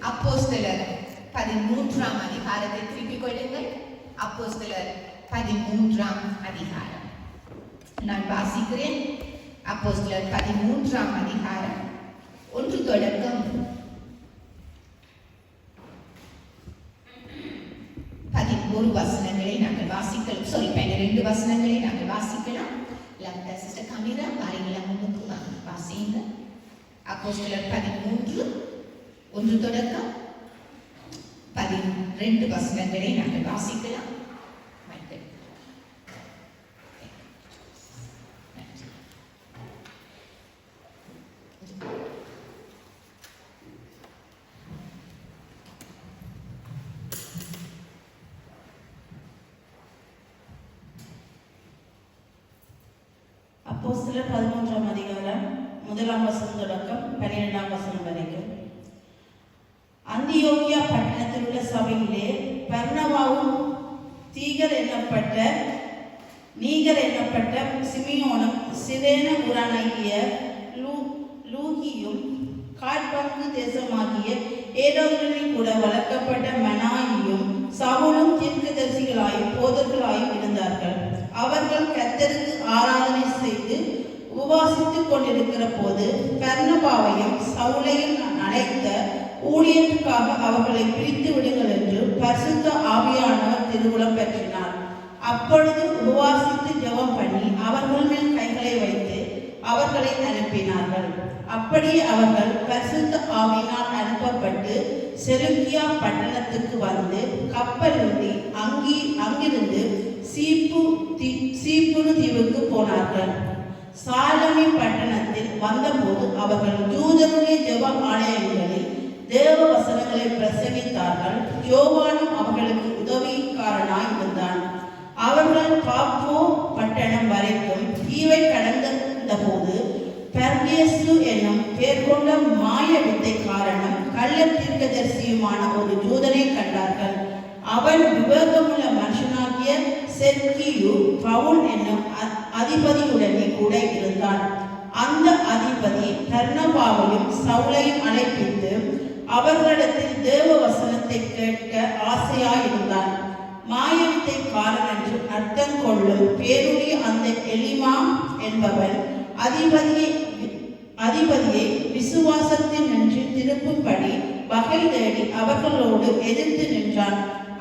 அப்போஸ்தலர் 13ஆம் அதிகாரத்தை திருப்பிக் கொள்ளுங்கள். அப்போஸ்தலர் 13ஆம் அதிகாரம் நான் வாசிக்கிறேன். அப்போஸ்தலர் 13ஆம் அதிகாரம் 1 தொடக்கம் 11 வசனங்களை நாங்கள் வாசிக்கலாம். 12 வசனங்களை நாங்கள் வாசிக்கலாம். லக்டா சிஸ்டர் கமிரா வாரிகளா முன்னுக்கு வாசிங்க. அப்போஸ்தலர் 13 1 தொடக்கம் 12 வசனங்களை நாங்கள் வாசிக்கலாம். அப்போஸ்தலர் 13ஆம் அதிகாரம் 1ஆம் வசனம் தொடக்கம் 12ஆம் வசனம் வரைக்கும். அந்தியோக்கியா பட்டணத்தில் உள்ள சபையிலே பர்னபாவும் நீகர் என்னப்பட்ட சிமியோனும் சிரேன ஊரானாகிய லூகியும் காற்பங்கு தேசமாகிய ஏதோமில் கூட வளர்க்கப்பட்ட மனாயியும் சவுலும் தீர்க்கதரிசிகளாயும் போதர்களாயும் இருந்தார்கள். அவர்கள் கர்த்தருக்கு ஆராதனை செய்து உபவாசித்துக் கொண்டிருக்கிற போது பர்னபாவையும் சவுலையும் அழைத்த ஊழியத்துக்காக அவர்களை பிரித்து விடுங்கள் என்று பரிசுத்த ஆவியானவர் திருவுளம் பெற்றினார். அப்பொழுது உபவாசித்து ஜெபம் பண்ணி அவர்கள் மேல் கைகளை வைத்து அவர்களை அனுப்பினார்கள். அப்படியே அவர்கள் பரிசுத்த ஆவியினால் அனுப்பப்பட்டு செலுக்கியா பட்டணத்துக்கு வந்து கப்பலில் அங்கிருந்து சீப்புரு தீவுக்கு போனார்கள். சாலமி பட்டணத்தில் வந்தபோது அவர்கள் யூதருடைய ஜெப ஆலயங்களில் தேவ வசனங்களை பிரசங்கித்தார்கள். யோவானும் அவர்களுக்கு உதவிக்காரனாய் இருந்தான். அவர்கள் பாப்போ பட்டணம் வரைக்கும் தீவை கடந்த போது பெர்கேசு என்னும் பேர் கொண்ட மாய வித்தைக்காரனும் கள்ள தீர்க்கதரிசியுமான ஒரு யூதனை கண்டார்கள். அவன் விவேகமுள்ள மனுஷனாகிய செர்கியு பவுல் என்னும் அதிபதியுடனே கூட இருந்தான். அந்த அதிபதி பர்னபாவையும் சவுலையும் அழைப்பித்து அவர்களிடத்தில் தேவ வசனத்தை கேட்க ஆசையாயிருந்தான். மாயவித்தைக்காரன் என்று அர்த்தம் கொள்ளும் பேருடைய அந்த எலிமா என்பவன் அதிபதியை விசுவாசத்தில் நின்று திருப்பும்படி வகை தேடி அவர்களோடு எதிர்த்து நின்றான்.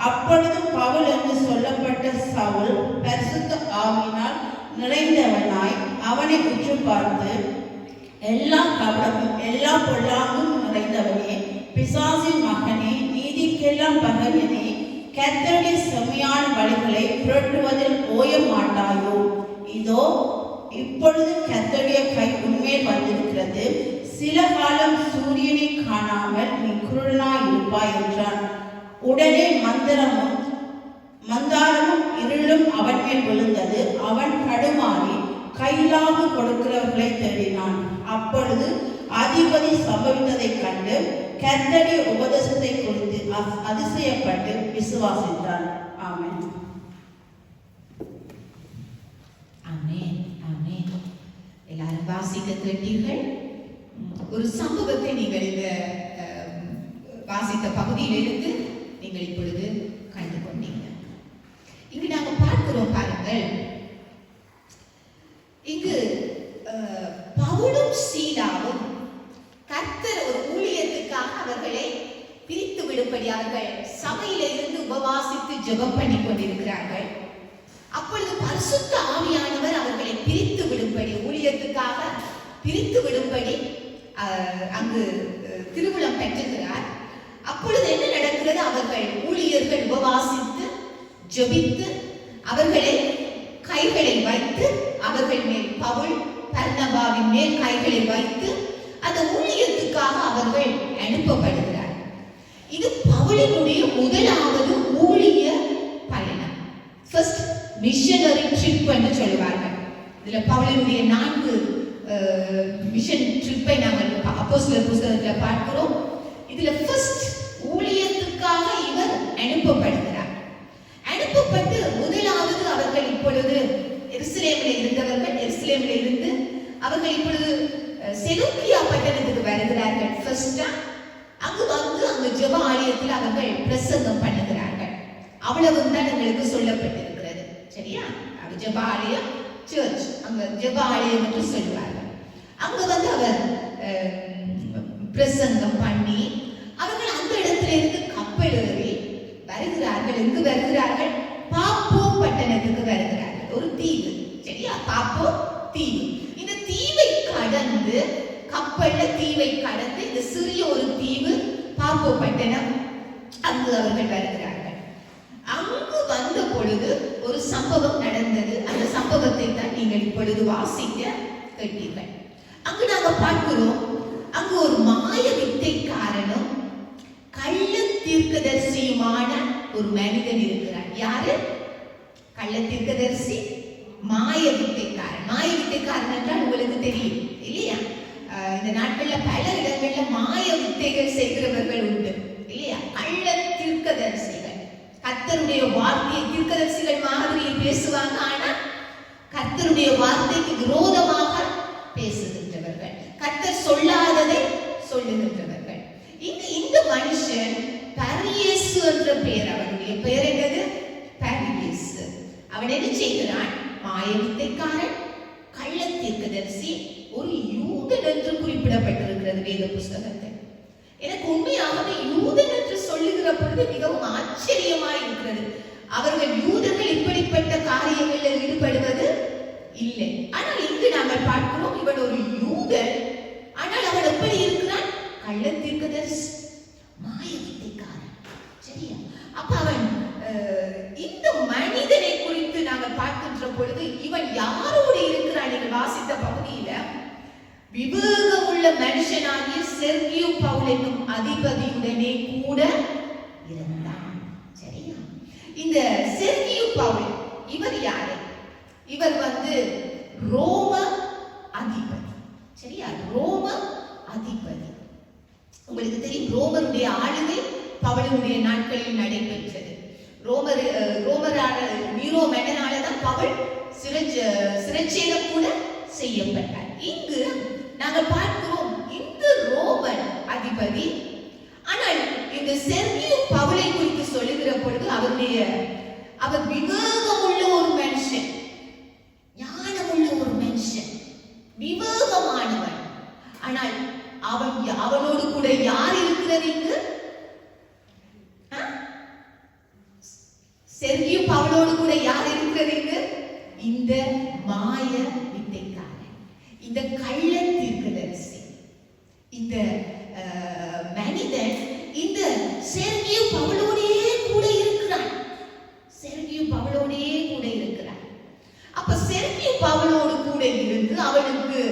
அப்பொழுது பவுல் என்று சொல்லப்பட்ட சவுல் பரிசுத்த ஆவியினால் நிறைந்தவனாய் அவனை உற்று பார்த்து, எல்லா கபடமும் எல்லா பொல்லாங்கும் நிறைந்தவனே, பிசாசின் மகனே, நீதிக்கெல்லாம் பகையனே, கர்த்தருடைய செம்மையான வழிகளை புரட்டுவதில் ஓய மாட்டாயோ? இதோ இப்பொழுது கர்த்தருடைய கை உன்மேல் வந்திருக்கிறது. சில காலம் சூரியனை காணாமல் நீ குருடனாய் இருப்பாய் என்றான். உடனே மந்தாரமும் இருளும் அவன் மேல் விழுந்தது. அவன் தடுமாறி கையிலாக கொடுக்கிறவர்களை தேடினான். அப்பொழுது அதிபதி சம்பவித்ததை கண்டு கர்த்தருடைய உபதேசத்தை குறித்து அதிசயப்பட்டு விசுவாசித்தான். ஆமென். ஆமென். ஆமென். எல்லாரும் வாசிக்க கேட்டீர்கள். ஒரு சம்பவத்தை நீங்கள் இந்த வாசித்த பகுதியிலிருந்து நீங்கள் இப்பொழுது கண்டு கொண்டீங்க. இங்கு நாங்கள் பார்க்கிறோம் பாருங்கள். இங்கு பவுலும் சீலாவும் கர்த்தர் ஒரு ஊழியத்துக்காக அவர்களை பிரித்து விடும்படி அவர்கள் சபையில இருந்து உபவாசித்து ஜெபம் பண்ணி கொண்டிருக்கிறார்கள். அப்பொழுது பரிசுத்த ஆவியானவர் அவர்களை பிரித்து விடும்படி ஊழியத்துக்காக பிரித்து விடும்படி அங்கு திருவுளம் பெற்றுகிறார். அப்பொழுது என்ன நடக்கிறது? அவர்கள் ஊழியர்கள் உபவாசித்து ஜெபித்து அவர்களை கைகளை வைத்து அவர்கள் மேல் பவுல் பர்னபாவின் மேல் கைகளை வைத்து அந்த ஊழியத்துக்காக அவர்கள் அனுப்பப்படுகிறார். இது பவுலினுடைய முதலாவது ஊழிய பயணம். ஃபர்ஸ்ட் மிஷனரி ட்ரிப் என்று சொல்லுவார்கள். இதுல பவுலினுடைய 4 மிஷன் ட்ரிப்பை நாங்கள் அப்போஸ்தலர் புத்தகத்தில் பார்க்கிறோம். இதுல ஃபர்ஸ்ட் ஊழியத்துக்காக இவர் அனுப்பப்படுகிறார். அனுப்பப்பட்டு முதலாவது அவர்கள் இப்பொழுது எருசலேமில் இருந்தவர்கள் எருசலேமில் இருந்து அவர்கள் இப்பொழுது செலூக்கியா பட்டணத்துக்கு வருகிறார்கள். ஃபர்ஸ்டா அங்கு வந்து அங்கு ஜெப ஆலயத்தில் அவர்கள் பிரசங்கம் பண்ணுகிறார்கள். அவ்வளவுதான் எங்களுக்கு சொல்லப்பட்டிருக்கிறது. சரியா? ஜெப ஆலயம், சர்ச், அங்க ஜெப ஆலயம் என்று சொல்வார்கள். அங்க வந்து அவர் பிரசங்கம் பண்ணி அவர்கள் அந்த இடத்துல இருந்து கப்பல் ஏறி வருகிறார்கள். எங்கு வருகிறார்கள்? பாப்போ பட்டணத்துக்கு வருகிறார்கள். ஒரு தீவு. சரியா? பாப்போ தீவு. இந்த தீவை கடந்து, கப்பல்ல தீவை கடந்து இந்த சிறிய ஒரு தீவு பாப்போ பட்டணம், அங்கு அவர்கள் வருகிறார்கள். அங்கு வந்த பொழுது ஒரு சம்பவம் நடந்தது. அந்த சம்பவத்தை தான் நீங்கள் இப்பொழுது வாசிக்க கேட்டீர்கள். அங்கு நாங்கள் பார்க்கிறோம், அங்கு ஒரு மாய வித்தைக்காரனும் கள்ள தீர்க்கதரிசியுமான ஒரு மனிதன் இருக்கிறார். யாரு? கள்ள தீர்க்கதரிசி, மாய வித்தைக்காரன். மாய வித்தைக்காரன் என்றால் உங்களுக்கு தெரியும் இல்லையா? இந்த நாட்கள்ல பல இடங்கள்ல மாய வித்தைகள் செய்கிறவர்கள் உண்டு இல்லையா? கள்ள தீர்க்கதரிசிகள் கர்த்தருடைய வார்த்தையை தீர்க்கதரிசிகள் மாதிரி பேசுவாங்க, ஆனா கர்த்தருடைய வார்த்தைக்கு விரோதமாக பேசுகின்றவர்கள், கர்த்தர் சொல்லாததை சொல்லுகின்றவர்கள். இந்த மனுஷன் பரியேசு என்ற பெயர், அவனுடைய பெயர் என்னது? பரியேசு. அவன் என்ன செய்கிறான்? மாய வித்தைக்காரன், கள்ள தீர்க்கதரிசி, ஒரு யூதன் என்று குறிப்பிடப்பட்டிருக்கிறது வேத புஸ்தகத்தில். எனக்கு உண்மையாகவே யூதன் என்று சொல்லுகிற பொழுது மிகவும் ஆச்சரியமாய் இருக்கிறது. அவர்கள் யூதர்கள் இப்படிப்பட்ட காரியங்களில் ஈடுபடுவது இல்லை. ஆனால் இங்கு நாங்கள் பார்க்கிறோம், இவன் ஒரு யூதன், ஆனால் அவன் எப்படி இருக்கிறான்? கள்ள தீர்க்கதரிசி, மாய வித்தைக்காரன். சரியா? அப்ப அவன் இந்த மனிதனை குறித்து நாங்கள் பார்க்கின்ற பொழுது இவன் யாரோடு இருக்கிறான்? நீங்கள் வாசித்த பகுதியில விவேகமுள்ள மனுஷனாகிய செர்கியு பவுல் என்னும் அதிபதியுடனே கூட இருந்தான். சரியா? இந்த செர்கியு பவுல் இவர் யாரு? இவர் வந்து ரோம அதிபதி. சரியா? ரோம அதிபதி. உங்களுக்கு தெரியும், ரோமருடைய ஆளுகை பவுலுடைய நாட்களில் நடைபெற்றது. ரோமரான நீரோ மன்னனால தான் பவுல் சிறைச்சேதம் கூட செய்யப்பட்டார். இங்கு நாங்கள் பார்க்கிறோம், இந்த ரோமன் அதிபதி, ஆனால் இந்த செர்கியு பவுலை குறித்து சொல்லுகிற பொழுது அவர் விவேகமுள்ள ஒரு மனுஷன், ஞானமுள்ள ஒரு மனுஷன், விவேகமானவன். ஆனால் அவனோடு கூட யார் இருக்கிறது? இங்கு செர்கியு பவுலோடு கூட யார் இருக்கிறது? இங்கு இந்த மாய வித்தைக்காரன், இந்த கள்ள தீர்க்கதரிசி, இந்த மனிதன் இந்த செர்கியு பவுலோடே கூட இருக்கிறான். செர்கியு பவுலோடே கூட இருக்கிறான். அப்ப செர்கியு பவுலோடு கூட இருந்து அவனுக்கு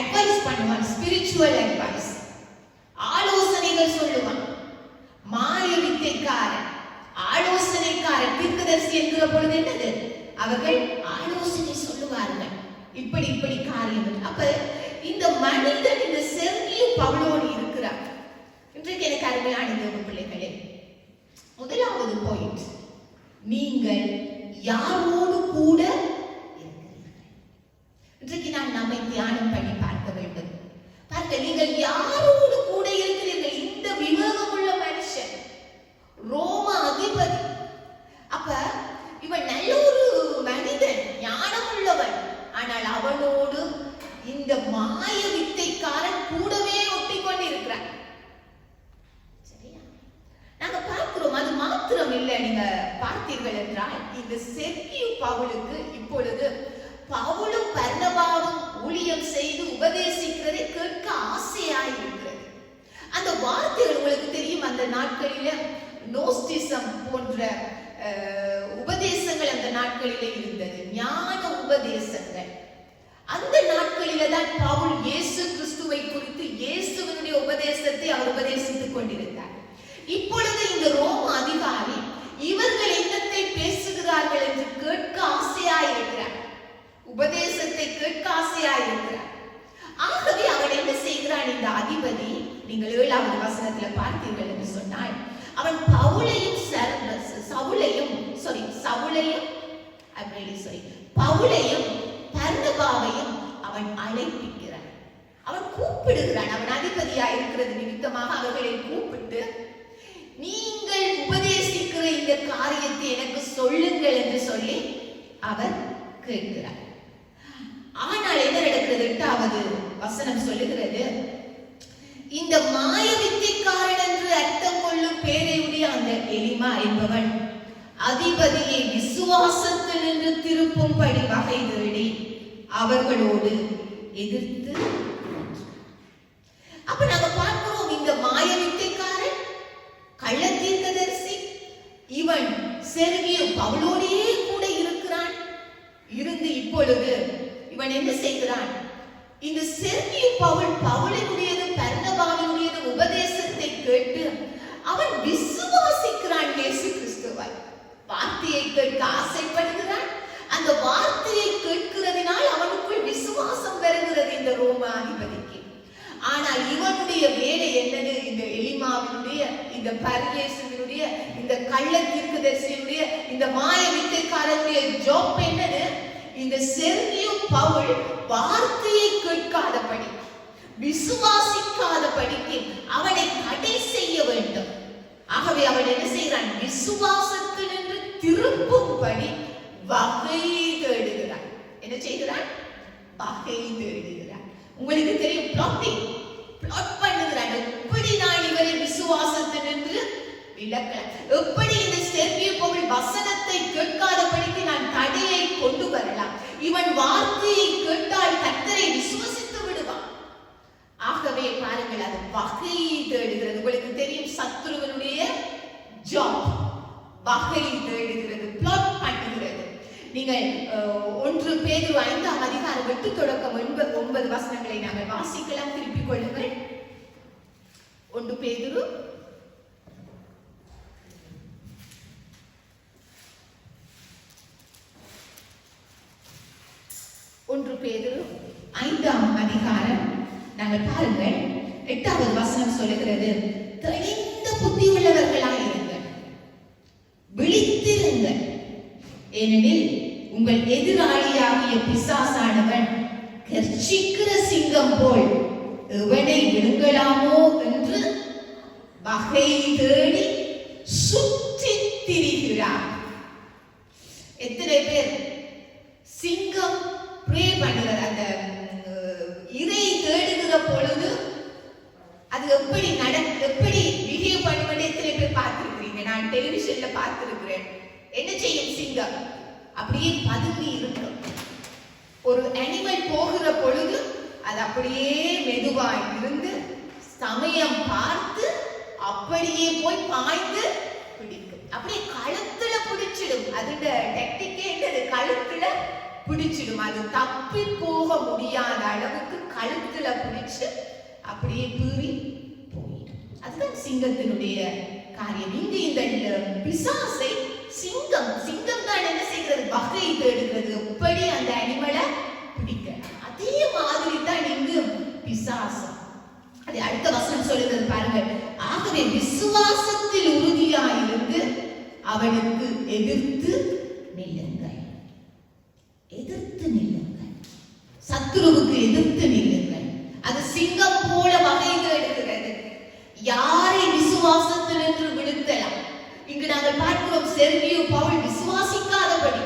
அட்வைஸ் பண்ணுவான், ஸ்பிரிச்சுவல் அட்வைஸ், ஆலோசனைகள் சொல்லுவான். மாய வித்தைக்காரன், ஆலோசனைக்காரன். தீர்க்கதரிசி என்கிற பொழுது என்னது? அவர்கள் ஆலோசனை சொல்லுவார்கள், இப்படி இப்படி காரியம். அப்ப இந்த மனிதன் இந்த செர்கியு பவுலோடு இருக்கிறார். இன்றைக்கு எனக்கு அருமையான தேவ பிள்ளைகளே, முதலாவது பாயிண்ட், நீங்கள் யாரோடு கூட இருக்கிறீர்கள்? இன்றைக்கு நாம் நம்மை தியானம் பண்ணி பார்க்க வேண்டும். பார்க்க, நீங்கள் யாரோடு கூட இருக்கிறீர்கள்? இந்த விவேகமுள்ள மனுஷன், ரோம அதிபதி. அப்ப இவன் நல்ல ஒரு மனிதன், ஞானம் உள்ளவன், ஆனால் அவனோடு இந்த மாய வித்தைக்காரன் கூடவே ஒட்டி கொண்டு இருக்கிறான். சரியா? நாங்க பார்க்கிறோம். அது மாத்திரம் இல்லை, நீங்க பார்த்தீர்கள் என்றால் இந்த செர்கியு பவுலுக்கு இப்பொழுது பவுலும் பர்னபாவும் ஊழியம் செய்து உபதேசிக்கிறதை கேட்க ஆசையாயிருக்கிறது. அந்த வார்த்தைகள் உங்களுக்கு தெரியும், அந்த நாட்களில நோஸ்டிசம் போன்ற உபதேசங்கள் அந்த நாட்களிலே இருந்தது, ஞான உபதேசங்கள். அந்த நாட்களில தான் பவுல் இயேசு கிறிஸ்துவை குறித்து இயேசுவினுடைய உபதேசத்தை அவர் உபதேசித்துக் கொண்டிருந்தார். இப்பொழுது இந்த ரோம அதிகாரி இவர்கள் என்னத்தை பேசுகிறார்கள் என்று கேட்க ஆசையாயிருக்கிறார், உபதேசத்தை கேட்க ஆசையாயிருக்கிறார். ஆகவே அவன் என்ன செய்கிறான்? இந்த அதிபதி, நீங்கள் 7வது வசனத்துல பார்த்தீர்கள் என்று சொன்னால், அவன் பவுலையும் பவுலையும் பர்னபாவையும் அவன் அழைப்பிக்கிறான். அவன் கூப்பிடுகிறான். அவன் அதிபதியா இருக்கிறது நிமித்தமாக அவர்களை கூப்பிட்டு அவர் கேட்கிறார். ஆனால் என்ன நடக்கிறது? 8வது வசனம் சொல்லுகிறது, இந்த மாய வித்தைக்காரன் என்று அர்த்தம் கொள்ளும் பேரையுடைய அந்த எலிமா என்பவன் அதிபதியை விசுவாசத்தில் நின்று திருப்பும்படி வகை தேடி அவர்களோடு எதிர்த்து. அப்ப நாங்க பார்க்கிறோம், இந்த மாய வித்தைக்காரன், கள்ள தீர்க்கதரிசி, இவன் செர்கியு பவுலோடையே கூட இருக்கிறான். இருந்து இப்பொழுது இவன் என்ன செய்கிறான்? இந்த செர்கியு பவுலினுடையது பர்னபாவினுடையது உபதேசத்தை கேட்டு அவன் விசுவாசிக்கிறான் இயேசு கிறிஸ்துவை. வார்த்தையை கேட்க ஆசைப்படுகிறான். அந்த வார்த்தையை கேட்கிறதினால் அவனுக்குள் விசுவாசம் வருகிறது இந்த ரோம அதிபதிக்கு. ஆனால் இவனுடைய வேலை என்னது? இந்த எலிமாவினுடைய, இந்த பர்யேசுவினுடைய, இந்த கள்ள தீர்க்கதரிசியினுடைய, இந்த மாய வித்தைக்காரனுடைய ஜாப் என்னது? இந்த செர்கியு பவுல் வார்த்தையை கேட்காதபடி, விசுவாசிக்காதபடிக்கு அவனை தடை செய்ய வேண்டும். ஆகவே அவன் என்ன செய்கிறான்? விசுவாசத்தில் என்று திருப்பும்படி வகை தேடுகிறான். என்ன செய்கிறான்? வகை தேடுகிறான். உங்களுக்கு தெரியும், பிளாட் பண்ணுகிறான். எப்படி நான் இவரை விசுவாசத்தில் என்று விலக்கலாம், எப்படி இந்த செர்கியு பவுல் வசனத்தை கேட்காதபடிக்கு நான் தடையை கொண்டு வரலாம், இவன் வார்த்தையை கேட்டால் கர்த்தரை விசுவசித்து விடுவான். ஆகவே பாருங்கள், அது வகை தேடுகிறது. உங்களுக்கு தெரியும், சத்துருவனுடைய ஜாப் வகை தேடுகிறது, பிளாட் பண்ணுகிறது. நீங்கள் 1 பேதுரு 5ஆம் அதிகாரம் 8 தொடக்கம் 9 வசனங்களை நாங்கள் வாசிக்கலாம். திருப்பிக் கொள்ளுங்கள். 1 பேதுரு 5ஆம் அதிகாரம் நாங்கள் பாருங்கள் 8வது வசனம் சொல்லுகிறது, தெளிந்த புத்தி உள்ளவர்களாயிருங்கள், விழித்திருங்கள், ஏனெனில் உங்கள் எதிராளியாகிய பிசாசானவன் கர்ச்சிக்கிற சிங்கம் போல் எவனை விழுங்கலாமோ என்று வகை தேடி சுற்றித் திரிகிறார். எத்தனை பேர் சிங்கம் ப்ரே பண்ணுகிற அந்த இறை தேடுகிற பொழுது அது எப்படி பிஹேவ் பண்ணுவது எத்தனை பேர் பார்த்திருக்கிறீங்க? நான் டெலிவிஷன்ல பார்த்திருக்கிறேன். என்ன செய்யும் சிங்கம்? அப்படியே பதுங்கி இருக்கும். ஒரு அனிமல் போகிற பொழுது அது அப்படியே மெதுவாய் இருந்து சமயம் பார்த்து அப்படியே போய் பாய்ந்து பிடிக்கும். அப்படியே கழுத்துல பிடிச்சிடும். அதோட டெக்னிக்கே என்னது? கழுத்துல பிடிச்சிடும். அது தப்பி போக முடியாத அளவுக்கு கழுத்துல பிடிச்சு அப்படியே பீறி போயிடும். அதுதான் சிங்கத்தினுடைய காரியம். இங்கு இந்த பிசாசை சிங்கம் தான் என்ன செய்கிறது? வகை தேடுகிறது, எப்படி அந்த அனிமலை பிடிக்க. அதே மாதிரி தான் இங்கு பிசாசம். அது அடுத்த வசனம் சொல்லுகிறது பாருங்கள், ஆகவே விசுவாசத்தில் உறுதியாயிருந்து அவனுக்கு எதிர்த்து நில்லுங்கள். எதிர்த்து நில்லுங்கள், சத்துருவுக்கு எதிர்த்து நில்லுங்கள். அது சிங்கம் போல வகை தேடுகிறது. யாரை விசுவாசத்தில் என்று விழுத்தலாம்? இங்கு நாங்கள் பார்க்கிறோம், செர்கியு பவுல் விசுவாசிக்காதபடி,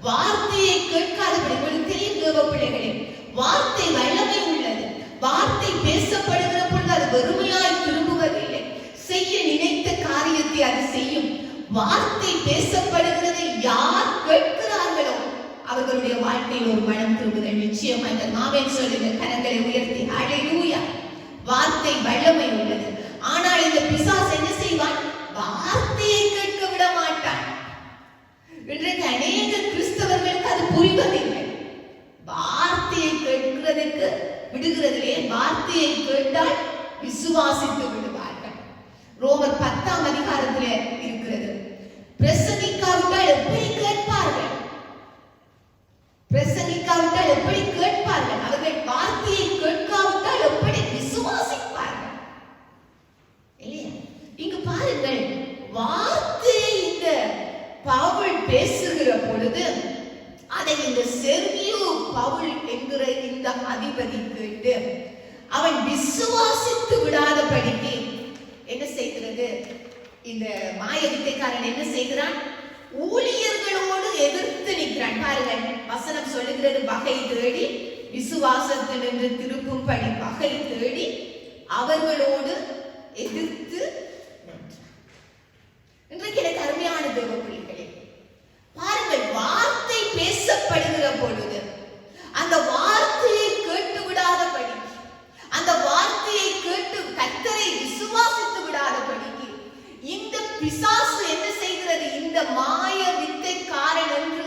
வார்த்தையை கேட்காதபடி. உங்களுக்கு தெரியும் தேவ பிள்ளைகளே, வார்த்தை வல்லமை உள்ளது. வார்த்தை பேசப்படுகிற பொழுது அது வெறுமையாய் திரும்புவதில்லை. செய்ய நினைத்த காரியத்தை அது செய்யும். வார்த்தை பேசப்படுகிறதை யார் கேட்கிறார்களோ அவர்களுடைய வாழ்க்கையில் ஒரு மனம் திரும்புதல் நிச்சயமா. இந்த ஆமென் சொல்லுங்க, கரங்களை உயர்த்தி ஹல்லேலூயா. வார்த்தை வல்லமை உள்ளது. ஆனால் இந்த பிசாசு என்ன செய்வான்? வார்த்தையை கேட்க விட மாட்டான். இன்றைக்கு அநேக கிறிஸ்தவர்களுக்கு அது புரிவதில்லை. வார்த்தையை கேட்கிறதுக்கு விடுகிறதிலே, வார்த்தையை கேட்டால் விசுவாசித்து விடுவார்கள். ரோமர் 10ஆம் அதிகாரத்தில் இருக்கிறது. பிரசங்கிக்காவிட்டால் எப்படி கேட்பார்கள்? பிரசங்கிக்காவிட்டால் எப்படி கேட்பார்கள்? அவர்கள் வார்த்தையை கேட்காவிட்டால் எப்படி விசுவாசிப்பார்கள்? இல்லையா? இங்கு பாருங்கள், வார்த்தையை இந்த பவுல் பேசுகிற பொழுது அதை இந்த செர்கியு பவுல் என்கிற இந்த அதிபதி கேட்டு அவன் விசுவாசித்து விடாதபடிக்கு என்ன செய்கிறது? இந்த மாய வித்தைக்காரன் என்ன செய்கிறான்? ஊழியர்களோடு எதிர்த்து நிற்கிறான். பாருங்கள், வசனம் சொல்லுகிறது, வகை தேடி விசுவாசத்தில் என்று திருப்பும்படி வகை தேடி அவர்களோடு எதிர்த்து நின்றான். இன்றைக்கு எனக்கு அருமையான தேவ பிள்ளைகளே, பாருங்கள், வார்த்தை பேசப்படுகிற பொழுது அந்த வார்த்தையை கேட்டு விடாதபடி, அந்த வார்த்தையை கேட்டு கர்த்தரை விசுவாசித்து விடாதபடிக்கு இந்த பிசாசு என்ன செய்கிறது? இந்த மாய வித்தைக்காரன் என்று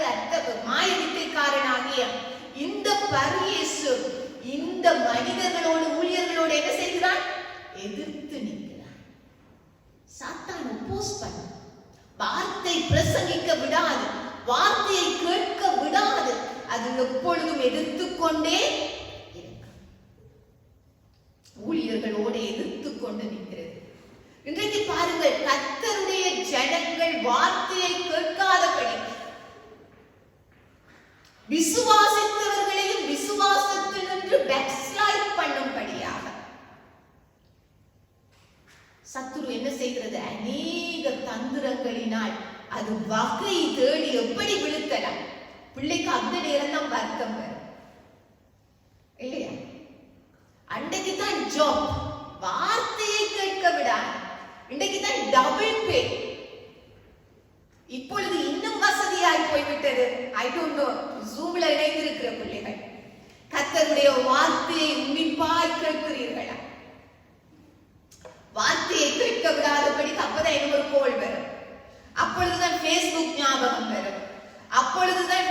மாய வித்தைக்காரனாகிய இந்த பரியேசு இந்த மனிதர்களோடு ஊழியர்களோடு என்ன செய்கிறான்? எதிர்த்து நிற்கிறான். சாத்தான் ஒப்போஸ் பண்ண, வார்த்தை பிரசங்கிக்க விடாது, வார்த்தையை கேட்க விடாது, அது எப்பொழுதும் எதிர்த்து கொண்டே இருக்கும். ஊழியர்களோடு எதிர்த்து கொண்டு நிற்கிறது. இன்றைக்கு பாருங்கள், கர்த்தருடைய ஜனங்கள் வார்த்தையை கேட்காதபடி விசுவாசித்தவர்களையும் விசுவாசத்தில் நின்று பேக்ஸ்லைட் பண்ணும்படியாக சத்துரு என்ன செய்கிறது? அநேக தந்திரங்களினால் அது வகை தேடி எப்படி விழுத்தலாம். பிள்ளைக்கு அந்த நேரம் தான் வருத்தம் வரும் இல்லையா? அன்றைக்கு தான் ஜாப், வார்த்தையை கேட்க விடாது. இன்றைக்கு தான் டபுள் பே. இப்பொழுது இன்னும் வசதியாய் போய்விட்டது. ஐ டோன்ட் நோ, ஜூம்ல இணைந்திருக்கிற பிள்ளைகள் கர்த்தருடைய வார்த்தையை உன்னிப்பாய் கேட்கிறீர்களா? வார்த்தையை கேட்க விடாதபடி அப்பதான் எனக்கு ஒரு கோல் வரும், அப்பொழுதுதான் Facebook ஞாபகம் வரும், அப்பொழுதுதான்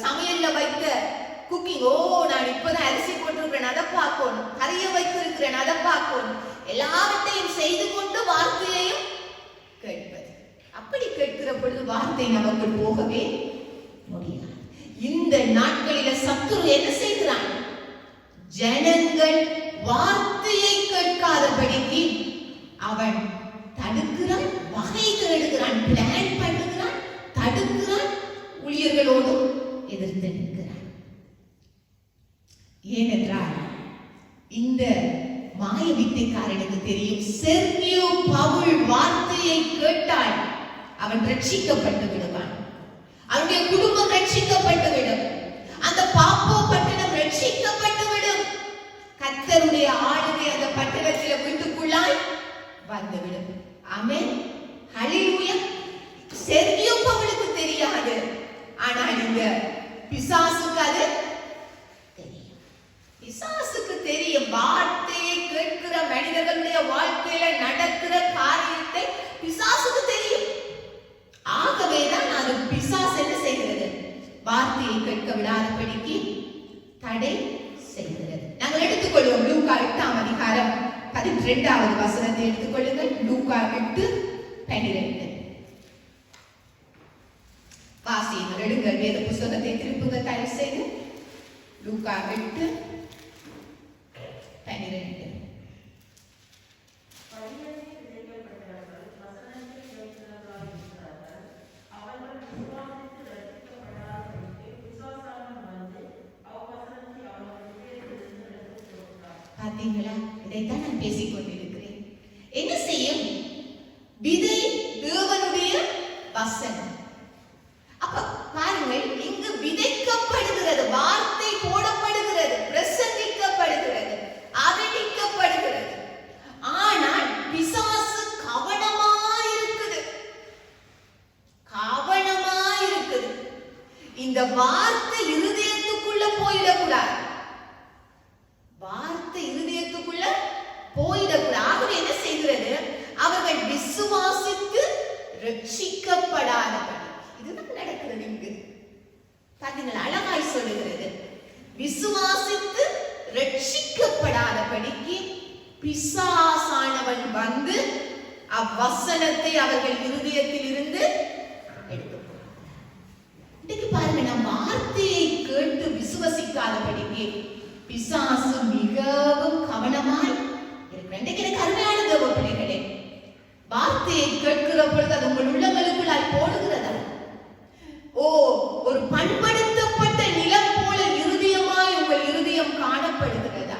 சமையல்ல வைத்த குக்கிங், ஓ நான் இப்பதான் அரிசி போட்டிருக்கிறேன் அதை பார்க்கணும், கறிய வைத்திருக்கிறேன் அதை பார்க்கணும், எல்லாவற்றையும் செய்து கொண்டு வார்த்தையையும் கேட்பது. அப்படி கேட்கிற பொழுது வார்த்தை நமக்கு போகவே முடியாது. இந்த நாட்களில சத்துரு என்ன செய்கிறான்? ஜனங்கள் வார்த்தையை கேட்காதபடிக்கு அவன் தடுக்கிறான், வகை தேடுகிறான், பிளான் பண்ணுகிறான், தடுக்கிறான், ஊழியர்களோடு எதிர்த்து நிற்கிறான். ஏனென்றால் இந்த மாய வித்தைக்காரனுக்கு தெரியும், செர்கியோ பவுல் வார்த்தையை கேட்டால் அவன் ரட்சிக்கப்பட்டு விடுவான், அவனுடைய குடும்பம் ரட்சிக்கப்பட்டு விடும், அந்த பாப்போ பட்டணம் ரட்சிக்கப்பட்டு விடும், கர்த்தருடைய ஆளுகை அந்த பட்டணத்தில் வீட்டுக்குள்ளாய் வந்துவிடும். ஆமென், ஹல்லேலூயா. செர்கியோ பவுலுக்கு தெரியாது, ஆனால் இந்த பிசாசுக்கு அது தெரியும். பிசாசுக்கு தெரியும், வார்த்தையை கேட்கிற மனிதர்களுடைய வாழ்க்கையில நடக்கிற காரியத்தை பிசாசுக்கு தெரியும். ஆகவேதான் அது பிசாசு என்ன செய்கிறது? வார்த்தையை கேட்க விடாதபடிக்கு தடை செய்கிறது. நாங்கள் எடுத்துக்கொள்வோம் லூக்கா 8ஆம் அதிகாரம் 12வது வசனத்தை எடுத்துக்கொள்ளுங்கள். லூக்கா 8:12. வாசியுங்கள், எடுங்கள் வேத புத்தகத்தை திருப்புங்க தயவு செய்து. லூக்கா 8:12. பார்த்தீங்களா? இதைத்தான் நான் பேசிக் கொண்டிருக்கிறேன். என்ன செய்யும்? விதை தேவனுடைய வசனம். அப்ப பாருங்கள், இங்கு விதைக்கப்படுகிறது, வார்த்தை போடப்படுகிறது, பிரசங்கிக்கப்படுகிறது, அறிவிக்கப்படுகிறது. ஆனால் பிசாசு கவனமாயிருக்குது, கவனமாயிருக்குது. இந்த வார்த்தை இருதயத்துக்குள்ள போயிடக்கூடாது, வார்த்தை இருதயத்துக்குள்ள போயிடக்கூடாது. ஆகவே என்ன செய்கிறது? அவர்கள் விசுவாசித்து ரட்சிக்கப்படாதபடி, இதுதான் நடக்கிறது. இங்கு பார்த்தீங்களா? அழகாய் சொல்லுகிறது, விசுவாசித்து ரட்சிக்கப்படாதபடிக்கு பிசாசானவன் வந்து அவ்வசனத்தை அவர்கள் இருதயத்தில் இருந்து எடுத்துக்கொண்டார். இன்னைக்கு பாருங்க, நம் வார்த்தையை கேட்டு விசுவசிக்காதபடிக்கு பிசாசு மிகவும் கவனமாய் இருக்கிறான். இன்றைக்கு எனக்கு அருமையான தேவ பிள்ளைகளே, வார்த்தையை கேட்கிற பொழுது அது உங்கள் உள்ளங்களுக்குள்ளாய் போடுகிறதா? ஓ, ஒரு பண்படுத்தப்பட்ட நிலம் போல இருதயமாய் உங்கள் இருதயம் காணப்படுகிறதா?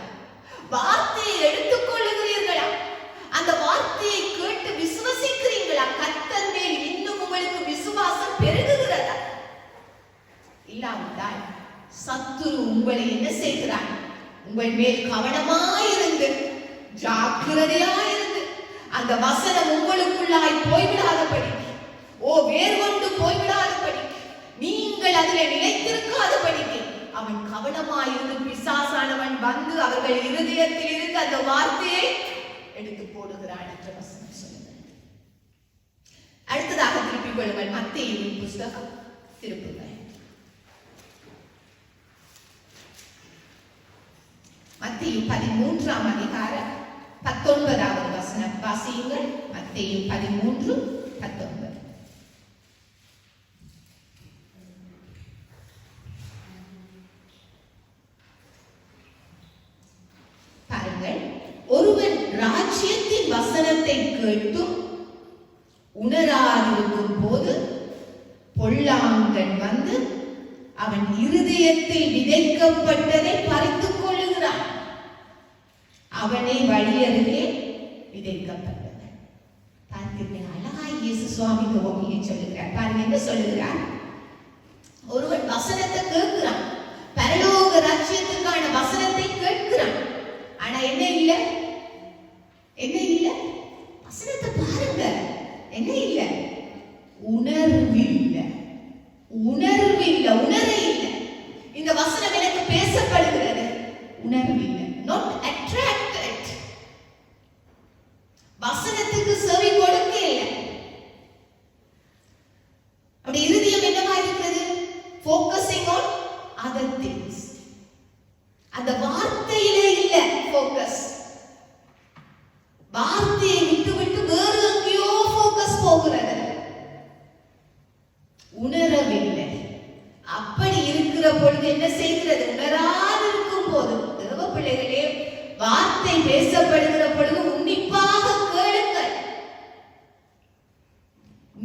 வார்த்தையை எடுத்துக்கொள்ளுகிறீர்களா? அந்த வார்த்தையை கேட்டு விசுவசிக்கிறீங்களா? கர்த்தர் மேல் இன்னும் உங்களுக்கு விசுவாசம் உங்களை என்ன செய்கிறான்? உங்கள் மேல் கவனமாயிருந்து ஜாக்கிரதையாயிருந்து அந்த வசனம் உங்களுக்குள்ளாய் போய்விடாதபடி, வேர் கொண்டு போய்விடாதபடி, நீங்கள் அதில் நிலைத்திருக்காதபடிக்கு அவன் கவனமாயிருந்து பிசாசானவன் வந்து அவர்கள் இருதயத்தில் இருந்து அந்த வார்த்தையை எடுத்து போடுகிறான் என்ற வசனம் சொல்லுங்கள். அடுத்ததாக திருப்பிக் கொள்ளுங்கள் மத்தேயுவின் புஸ்தகம் திருப்புங்கள். மத்தேயு 13ஆம் அதிகாரம் 19வது வசனம் வாசியுங்கள். மத்தேயு 13:19. பாருங்கள், ஒருவன் ராஜ்யத்தின் வசனத்தை கேட்டும் உணராதிருக்கும் போது பொல்லாங்கன் வந்து அவன் இருதயத்தில் விதைக்கப்பட்டதை பறித்துக் கொள்ளுகிறான். அவனை வழியருகே விதைக்கப்பட்டவன். பார்த்தீர்கள், அழகாய் இயேசு சுவாமி துவங்கியை சொல்லுகிறார். பாருங்க என்ன சொல்லுகிறார்? ஒருவன் வசனத்தை கேட்கிறான், பரலோக ராஜ்யத்துக்கான வசனத்தை கேட்கிறான். ஆனா என்ன இல்ல? என்ன இல்ல? வசனத்தை பாருங்க, என்ன இல்ல? உணர்வில்லை. உணர்வில்லை, உணர இல்லை. இந்த வசனம் எனக்கு பேசப்படுகிறது, உணர்வில்லை. not attracted. வசனத்துக்கு செவி கொடுக்க இல்லை. அப்படி இருதயம் என்னவா இருக்கிறது? focusing on other things. அந்த வார்த்தையிலே இல்ல ஃபோக்கஸ். வார்த்தையை விட்டு விட்டு வேறு எங்கேயோ ஃபோக்கஸ் போகிறது. உணரவில்லை. அப்படி இருக்கிற பொழுது என்ன செய்கிறது? உணராது இருக்கும் போது, தேவ பிள்ளைகளே, வார்த்தை பேசப்படுகிற பொழுது உன்னிப்பாக கேளுங்கள்.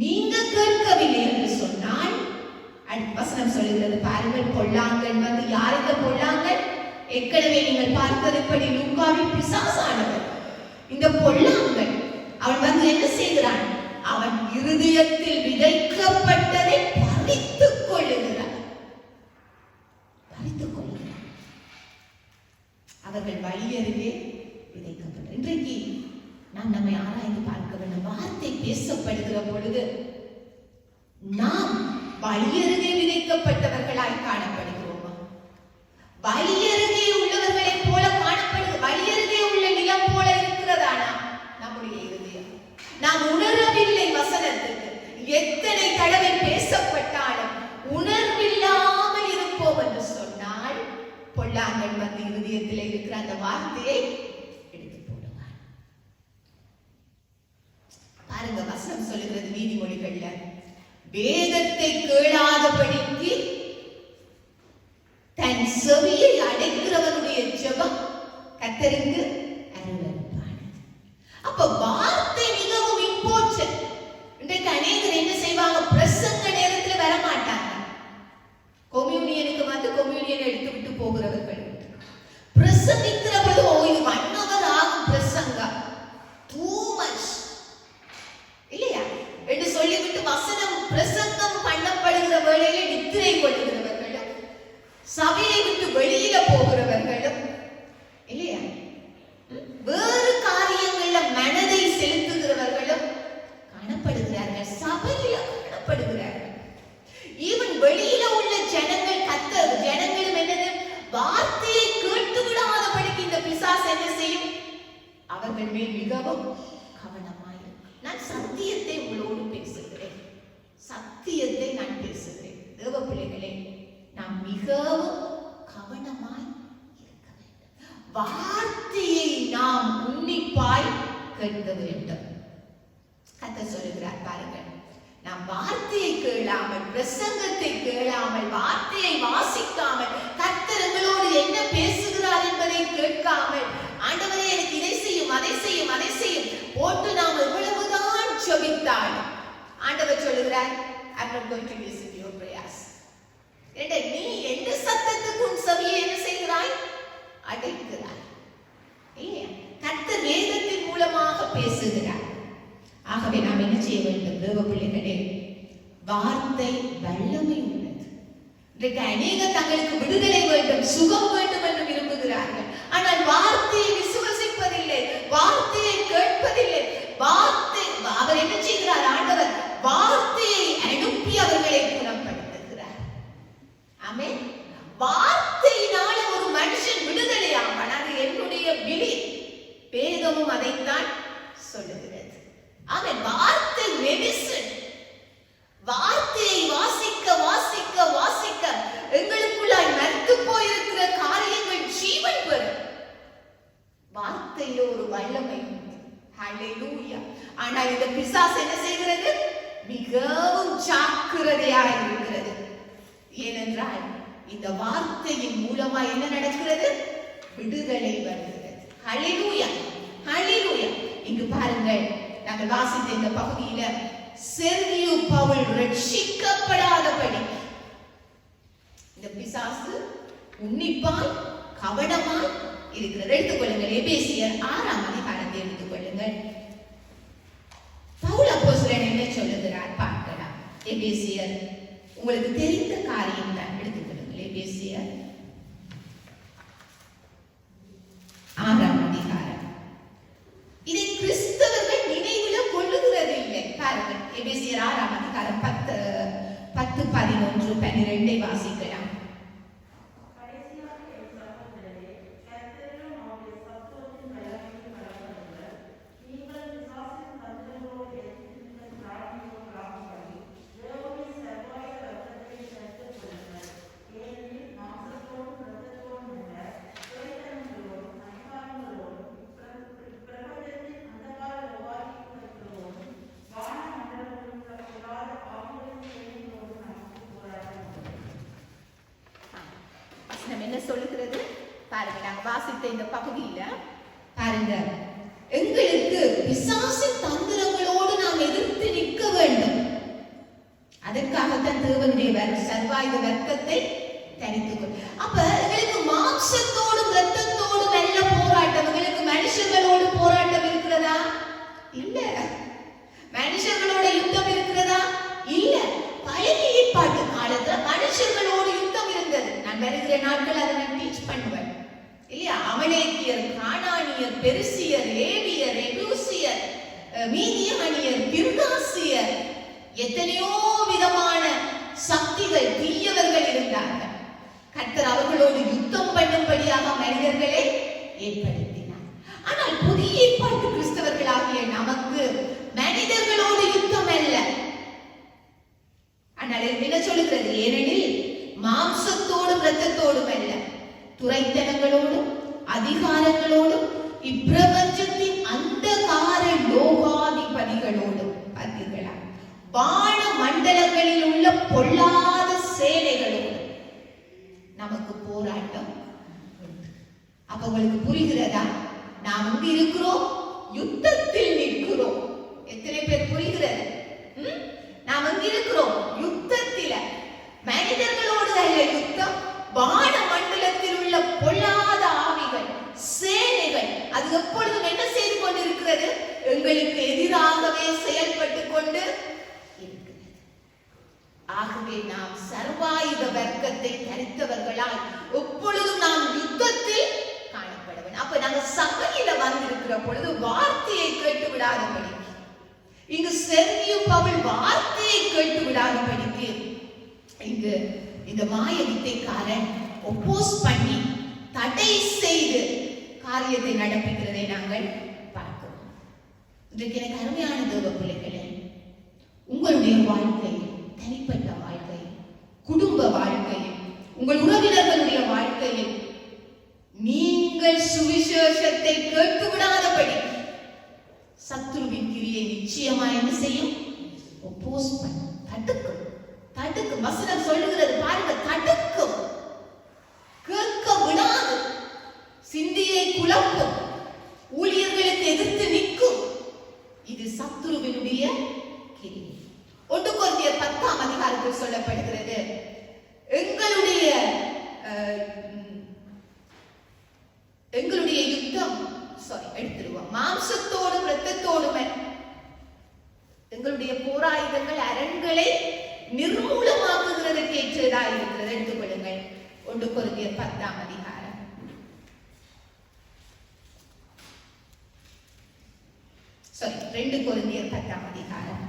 நீங்க கேட்கவில்லை என்று சொன்னால் வசனம் சொல்லுகிறது. பாருங்கள், பொல்லாங்கன் வந்து, யார் இந்த பொல்லாங்கன்? ஏற்கனவே நீங்கள் பார்த்ததுபடி லூக்காவின் பிசாசானவர். இந்த பொல்லாங்கன் அவன் வந்து என்ன செய்கிறான்? அவன் இருதயத்தில் விதைக்கப்பட்டதை பறித்துக் கொள்ளுகிறான். பறித்துக் கொள்ளுகிறான். அவர்கள் வழியருகே விதைக்கப்பட்ட. இன்றைக்கு நாம் நம்மை ஆராய்ந்து பார்க்க வேண்டும். வார்த்தை பேசப்படுகிற பொழுது நாம் வழியருகே விதைக்கப்பட்டவர்களாய் காணப்படுகிறோமா? வழியருகே உள்ளவர்களை போல காணப்படுகிற, வழியருகே உள்ள நிலம் போல இருக்கிறதானா நம்முடைய இருதயம்? நாம் உணரவில்லை வசனத்துக்கு. எத்தனை தடவை பேசப்பட்டாலும் உணர்வில்லாமல் இருப்போம் என்று சொன்னால் பொல்லாங்கன் வந்து இருதயத்தில் இருக்கிற அந்த வார்த்தையை எடுத்து போடுவார். பாருங்க, வசனம் சொல்லுகிறது நீதிமொழிகள்ல, வேதத்தை கேளாதபடிக்கு தன் செவியை அடைக்கிறவனுடைய ஜெபம் கர்த்தருக்கு அருவருப்பானது. அப்ப வார்த்தை மிகவும் இம்பார்ட்டன்ட். இன்றைக்கு அநேகர் என்ன செய்வாங்க? பிரசங்க நேரத்தில் வர மாட்டாங்க. கொம்யூனியனுக்கு வந்து கொம்யூனியன் எடுத்து விட்டு போகிறவர்கள். பிரசங்கிக்கிற பொழுது இது 1 hour ஆகும் பிரசங்கம், டூ மச் இல்லையா என்று சொல்லிவிட்டு வசனம் பிரசங்கம் பண்ணப்படுகிற வேளையில நித்திரை கொள்ளுகிறவர்களும், சபையை விட்டு வெளியில போகிறவர்களும் இல்லையா, வேறு காரியங்கள்ல மனதை செலுத்துகிறவர்களும் காணப்படுகிறார்கள். சபையில காணப்படுகிறார்கள். ஈவன் வெளியில உள்ள ஜனங்கள், ஜனங்களும் என்னது? வார்த்தையை கேட்டு விடாதபடிக்கு இந்த பிசாசு என்ன செய்யும்? அவர்கள் மேல் மிகவும் கவனமாயிருக்கும். நான் சத்தியத்தை உங்களோடு பேசுகிறேன். சத்தியத்தை நான் பேசுகிறேன். தேவ பிள்ளைகளே, நாம் மிகவும் கவனமாய் இருக்க வேண்டும். வார்த்தையை நாம் உன்னிப்பாய் கேட்க வேண்டும். கர்த்தர் சொல்லுகிறார், பாருங்கள், நாம் வார்த்தையை கேளாமல், பிரசங்கத்தை கேளாமல், வார்த்தையை வாசிக்காமல், கர்த்தர் எங்களோடு என்ன பேசுகிறார் என்பதை கேட்காமல், ஆண்டவரே எனக்கு இதை செய்யும், அதை செய்யும், அதை செய்யும் போட்டு நாம் எவ்வளவுதான் ஜெபித்தால் ஆண்டவர் சொல்லுகிறார், I'm not going to listen to your prayers. நீ எந்த சத்தத்துக்கு உன் செவியை என்ன செய்கிறாய்? அடைக்கிறாய். கர்த்தர் வேதத்தின் மூலமாக பேசுகிறார். ஆகவே நாம் என்ன செய்ய வேண்டும்? தேவ பிள்ளைகளே, வார்த்தை வல்லமை உள்ளது. இன்றைக்கு அநேகர் தங்களுக்கு விடுதலை வேண்டும், சுகம் வேண்டும் என்று விரும்புகிறார்கள். ஆனால் வார்த்தையை விசுவசிப்பதில்லை, வார்த்தையை கேட்பதில்லை. வார்த்தை அவர் என்ன செய்கிறார்? ஆண்டவர் வார்த்தையை அனுப்பி அவர்களை குணப்படுத்துகிறார். ஆமென். வார்த்தையினால ஒரு மனுஷன் விடுதலை ஆவான். அது என்னுடைய விழி. வேதமும் அதைத்தான் சொல்லுகிறது. ஆமென். வார்த்தை மெடிசன். வார்த்தையை வாசிக்க வாசிக்க வாசிக்க எங்களுக்குள்ளாய் மரித்து போயிருக்கிற காரியங்கள் ஜீவன் பெறும். வார்த்தையில ஒரு வல்லமை உண்டு. ஹல்லேலூயா. ஆனால் இந்த பிசாசு என்ன செய்கிறது? மிகவும் ஜாக்கிரதையாக இருக்கிறது. ஏனென்றால் இந்த வார்த்தையின் மூலமா என்ன நடக்கிறது? விடுதலை வருகிறது. ஹல்லேலூயா, ஹல்லேலூயா. இங்கு பாருங்கள், நாங்கள் வாசித்த இந்த பகுதியில செர்கியு பவுல் ரட்சிக்கப்படாதபடி இந்த பிசாசு உன்னிப்பாய் கவனமாய் இருக்கிறது. எடுத்துக்கொள்ளுங்கள், எபேசியர் 6ஆம் அதிகாரத்தை எடுத்துக்கொள்ளுங்கள். பவுல் அப்போஸ்தலன் என்ன சொல்லுகிறார் பார்க்கலாம். எபேசியர் உங்களுக்கு தெரிந்த காரியம் தான். எடுத்துக்கொள்ளுங்கள், எபேசியர் 6ஆம் அதிகாரம். இதை கிறிஸ்தவர்கள் நினைவுல கொள்ளுகிறது இல்லை. பாருங்கள், எபேசியர் 6ஆம் அதிகாரம் 10, 11, 12 வாசிக்கலாம். என்ன சொல்லுகிறது பாருங்க. நாங்க வாசித்த இந்த பகுதியில பாருங்க, எங்களுக்கு பிசாசின் தந்திரங்களோடு நாம் எதிர்த்து நிற்க வேண்டும். அதற்காகத்தான் தேவனுடைய சர்வாயுத வர்க்கத்தை தரித்துக் கொள். அப்ப எங்களுக்கு மாம்சத்தோடும் இரத்தத்தோடும் நல்ல போராட்டம். எங்களுக்கு மனுஷங்களோடு போராட்டம் இருக்கிறதா? இல்ல. மனுஷங்களோட யுத்தம் இருக்கிறதா? இல்ல. பழைய ஏற்பாட்டு காலத்துல மனுஷங்களோடு யுத்தம் இருந்தது. நான் வருகிற நாட்கள் அதை நான் டீச் பண்ணுவேன் இல்லையா? அமலேக்கியர், கானானியர், பெருசியர், ஏவியர், எபூசியர், மீதியானியர், கிர்காசியர், எத்தனையோ விதமான சக்திகள், தீயவர்கள் இருந்தார்கள். கர்த்தர் அவர்களோடு யுத்தம் பண்ணும்படியாக மனிதர்களை ஏற்படுத்தினார். ஆனால் புதிய ஏற்பாட்டு கிறிஸ்தவர்களாகிய நமக்கு மனிதர்களோடு யுத்தம் அல்ல. ஆனால் என்ன சொல்லுகிறது? ஏனெனில் மாம்சத்தோடும் இரத்தத்தோடும் அல்ல, துரைத்தனங்களோடும் அதிகாரங்களோடும் இப்பிரபஞ்சத்தின் அந்தகார லோகாதிபதிகளோடும், பார்த்தீர்களா, வான மண்டலங்களில் உள்ள பொல்லாத சேனைகளோடு நமக்கு போராட்டம். அப்ப உங்களுக்கு புரிகிறதா? நாம் இங்கு இருக்கிறோம், யுத்தத்தில் நிற்கிறோம். எத்தனை பேர் புரிகிறது? நாம் இங்கு இருக்கிறோம் யுத்தத்தில. மனிதர்களோடு அல்ல யுத்தம், வான மண்டலத்தில் உள்ள பொல்லாத ஆவிகள், சேனைகள். அது எப்பொழுதும் என்ன செய்து கொண்டிருக்கிறது? எங்களுக்கு எதிராகவே செயல்பட்டு கொண்டு இருக்கிறது. ஆகவே நாம் சர்வாயுத வர்க்கத்தை தரித்தவர்களால் எப்பொழுதும் நாம் யுத்தத்தில் காணப்பட வேண்டும். அப்ப நாங்க சபையில வந்திருக்கிற பொழுது வார்த்தையை கேட்டு விடாதபடி, இங்கு செர்கியு பவுல் வார்த்தையை கேட்டு விடாதபடிக்கு இங்கு இந்த மாய வித்தைக்காரன் ஒப்போஸ் பண்ணி தடை செய்து காரியத்தை நடப்பிக்கிறதை நாங்கள் பார்க்கிறோம். இன்றைக்கு எனக்கு அருமையான தேவ பிள்ளைகளே, உங்களுடைய வாழ்க்கையில், தனிப்பட்ட வாழ்க்கையில், குடும்ப வாழ்க்கையில், உங்கள் உறவினர்களுடைய வாழ்க்கையில் நீங்கள் சுவிசேஷத்தை கேட்டு விடாதபடி சத்துருவின் கிரியை நிச்சயமா என்ன செய்யும்? ஒப்போஸ் பண்ணும், தடுக்கும். தடுக்கும். வசனம் சொல்லுகிறது பாருங்க, தடுக்கும், கேட்க விடாது, சிந்தியை குழப்பும், ஊழியர்களுக்கு எதிர்த்து நிற்கும். இது சத்துருவினுடைய கிரியை. 1 கொரிந்தியர் 10ஆம் அதிகாரத்தில் சொல்லப்படுகிறது, எங்களுடைய யுத்தம் எடுத்துருவோம், மாம்சத்தோடும் இரத்தத்தோடும் எங்களுடைய போராயுதங்கள் அரண்களை நிர்மூலமாக்குகிறதற்கு நிறைவேற்றதா இருக்கிறது. எடுத்துக்கொள்ளுங்கள் 1 கொரிந்தியர் 10ஆம் அதிகாரம். சாரி 2 கொரிந்தியர் 10ஆம் அதிகாரம்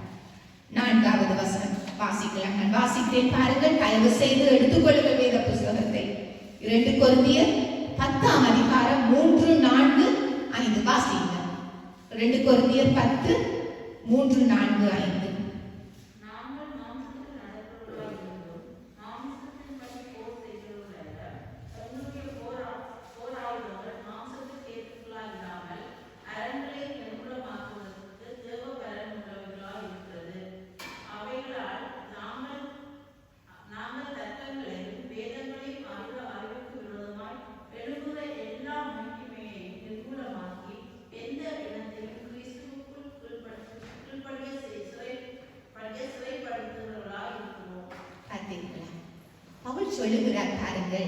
4வது வசனம் வாசிக்கலாம். நான் வாசிக்கிறேன், பாருங்கள். தயவு செய்து எடுத்துக்கொள்ளுங்கள் வேத புஸ்தகத்தை. 2 கொரிந்தியர் 10ஆம் அதிகாரம் 3, 4, 5 வாசிங்க. 2 கொரிந்தியர் 10, 3, 4, 5. பவுல் சொல்லுகிறார், பாருங்கள்,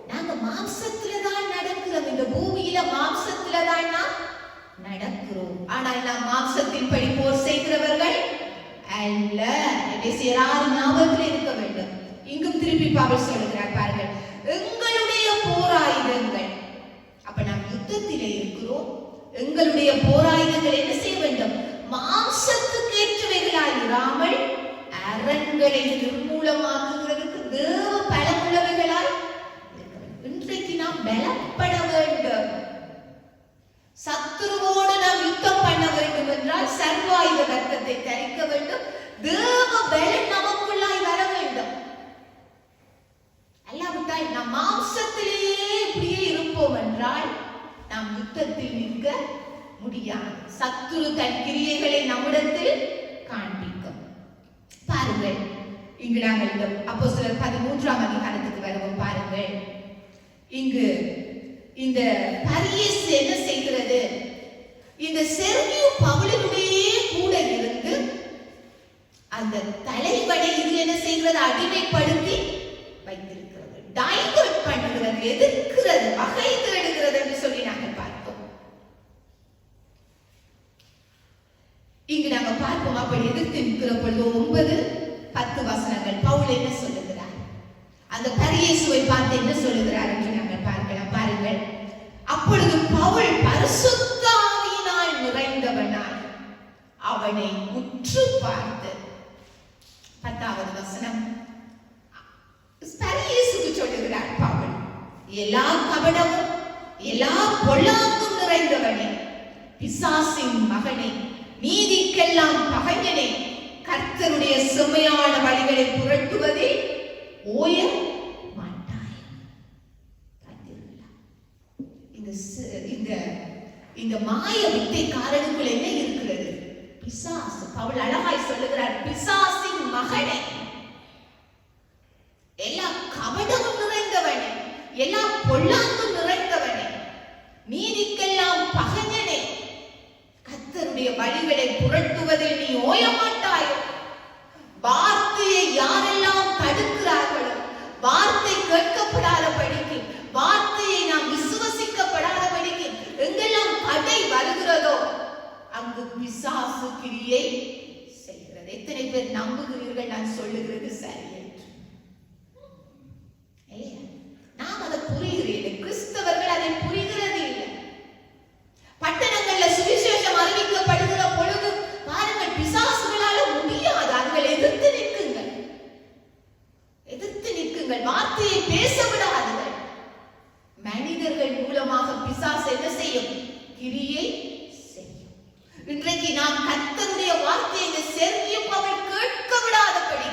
நாங்க மாம்சத்துலதான் நடக்கிறோம். இந்த பூமியில மாம்சத்துலதான் நாம் நடக்கிறோம். ஆனால் நாம் மாம்சத்தின்படி போர் செய்கிறவர்கள் அல்ல. எபேசியர் 6 ஞாபகத்தில் இருக்க வேண்டும். இங்கும் திருப்பி பவுல் சொல்லுகிறார், பாருங்கள், எங்களுடைய போராயுதங்கள். அப்ப நாம் யுத்தத்திலே இருக்கிறோம். எங்களுடைய போராயுதங்கள் என்ன செய்ய வேண்டும்? மாம்சத்துக்கு ஏற்றவைகளாய் இராமல் அரண்களை நிர்மூலமாக்குகிறதுக்கு தேவ பலமுள்ளவைகளாய் இருக்க வேண்டும். இன்றைக்கு நாம் பலப்பட வேண்டும். சத்துருவோடு நாம் யுத்தம் பண்ண வேண்டும் என்றால் சர்வாயுத வர்க்கத்தை தரிக்க வேண்டும். தேவ பலன் நமக்குள்ளாய் வர வேண்டும். அல்லாவிட்டால் நாம் மாம்சத்திலேயே இப்படியே இருப்போம் என்றால் நாம் யுத்தத்தில் நிற்க முடியாது. சத்துரு தன் கிரியைகளை நம்மிடத்தில் காண்பிக்கும். பாருங்கள், இங்கு நாங்கள் இந்த அப்போஸ்தலர் 13ஆம் அதிகாரத்துக்கு வருவோம். பாருங்கள், இங்கு இந்த பரியேசு என்ன செய்கிறது? இந்த செர்கியு பவுலினுடைய கூட இருந்து அந்த தலைவனை இது என்ன செய்கிறது? அடிமைப்படுத்தி வைத்திருக்கிறது, டைவர்ட் பண்ணுகிறது, எதிர்க்கிறது, வகை தேடுகிறது என்று சொல்லி நாங்கள் பார்ப்போம். இங்கு நாங்கள் பார்ப்போம். அப்படி எதிர்த்து நிற்கிற பொழுது 9, 10 வசனங்கள் பவுல் என்ன சொல்லுகிறார்? அந்த பரியேசுவை பார்த்து என்ன சொல்லுகிறார் என்று நாங்கள் பார்க்கலாம். பாருங்கள், அப்பொழுது பவுல் பரிசுத்த ஆவியினால் நிறைந்தவனாய் அவனை உற்று பார்த்து, 10வது வசனம் பரியேசுக்கு சொல்லுகிறார் பவுல், எல்லா கபடமும் எல்லா பொல்லாங்கும் நிறைந்தவனே, பிசாசின் மகனே, நீதிக்கெல்லாம் பகைஞனே, கர்த்தருடைய செம்மையான வழிகளை புரட்டுவதே ஓய மாட்டாய். இந்த மாய வித்தைக்காரனுக்குள் என்ன இருக்கிறது? பிசாசு. பவுல் அழகாய் சொல்லுகிறார், பிசாசின் மகனே, எல்லா கபடமும் நிறைந்தவனே, எல்லா பொல்லாங்கும் நிறைந்தவனே, நீதிக்கெல்லாம் பகைஞனே, கர்த்தருடைய வழிகளை புரட்டுவதில் நீ ஓய மாட்டாயோ. வார்த்தையை யாரெல்லாம் தடுக்கிறார்களோ, வார்த்தை கேட்கப்படாதபடிக்கு, வார்த்தையை நாம் விசுவசிக்கப்படாதபடிக்கு எங்கெல்லாம் தடை வருகிறதோ அங்கு பிசாசு கிரியை செய்கிறது. எத்தனை பேர் நம்புகிறீர்கள் நான் சொல்லுகிறது சரி என்று? நாம் அதை புரிகிறேன். கிறிஸ்தவர்கள் அதை புரிகிறது இல்லை. பட்டணங்கள்ல சுவிசேஷம் அறிவிக்கப்படுகிற பொழுது பாருங்கள், பிசாசுகளால முடியாது. அவர்கள் எதிர்த்து நிற்குங்கள், எதிர்த்து நிற்குங்கள், வார்த்தையை பேச விடாதுகள். மனிதர்கள் மூலமாக பிசாசு என்ன செய்யும்? கிரியை செய்யும். இன்றைக்கு நாம் கர்த்தருடைய வார்த்தையை இந்த செர்கியு பவுல் கேட்க விடாதபடி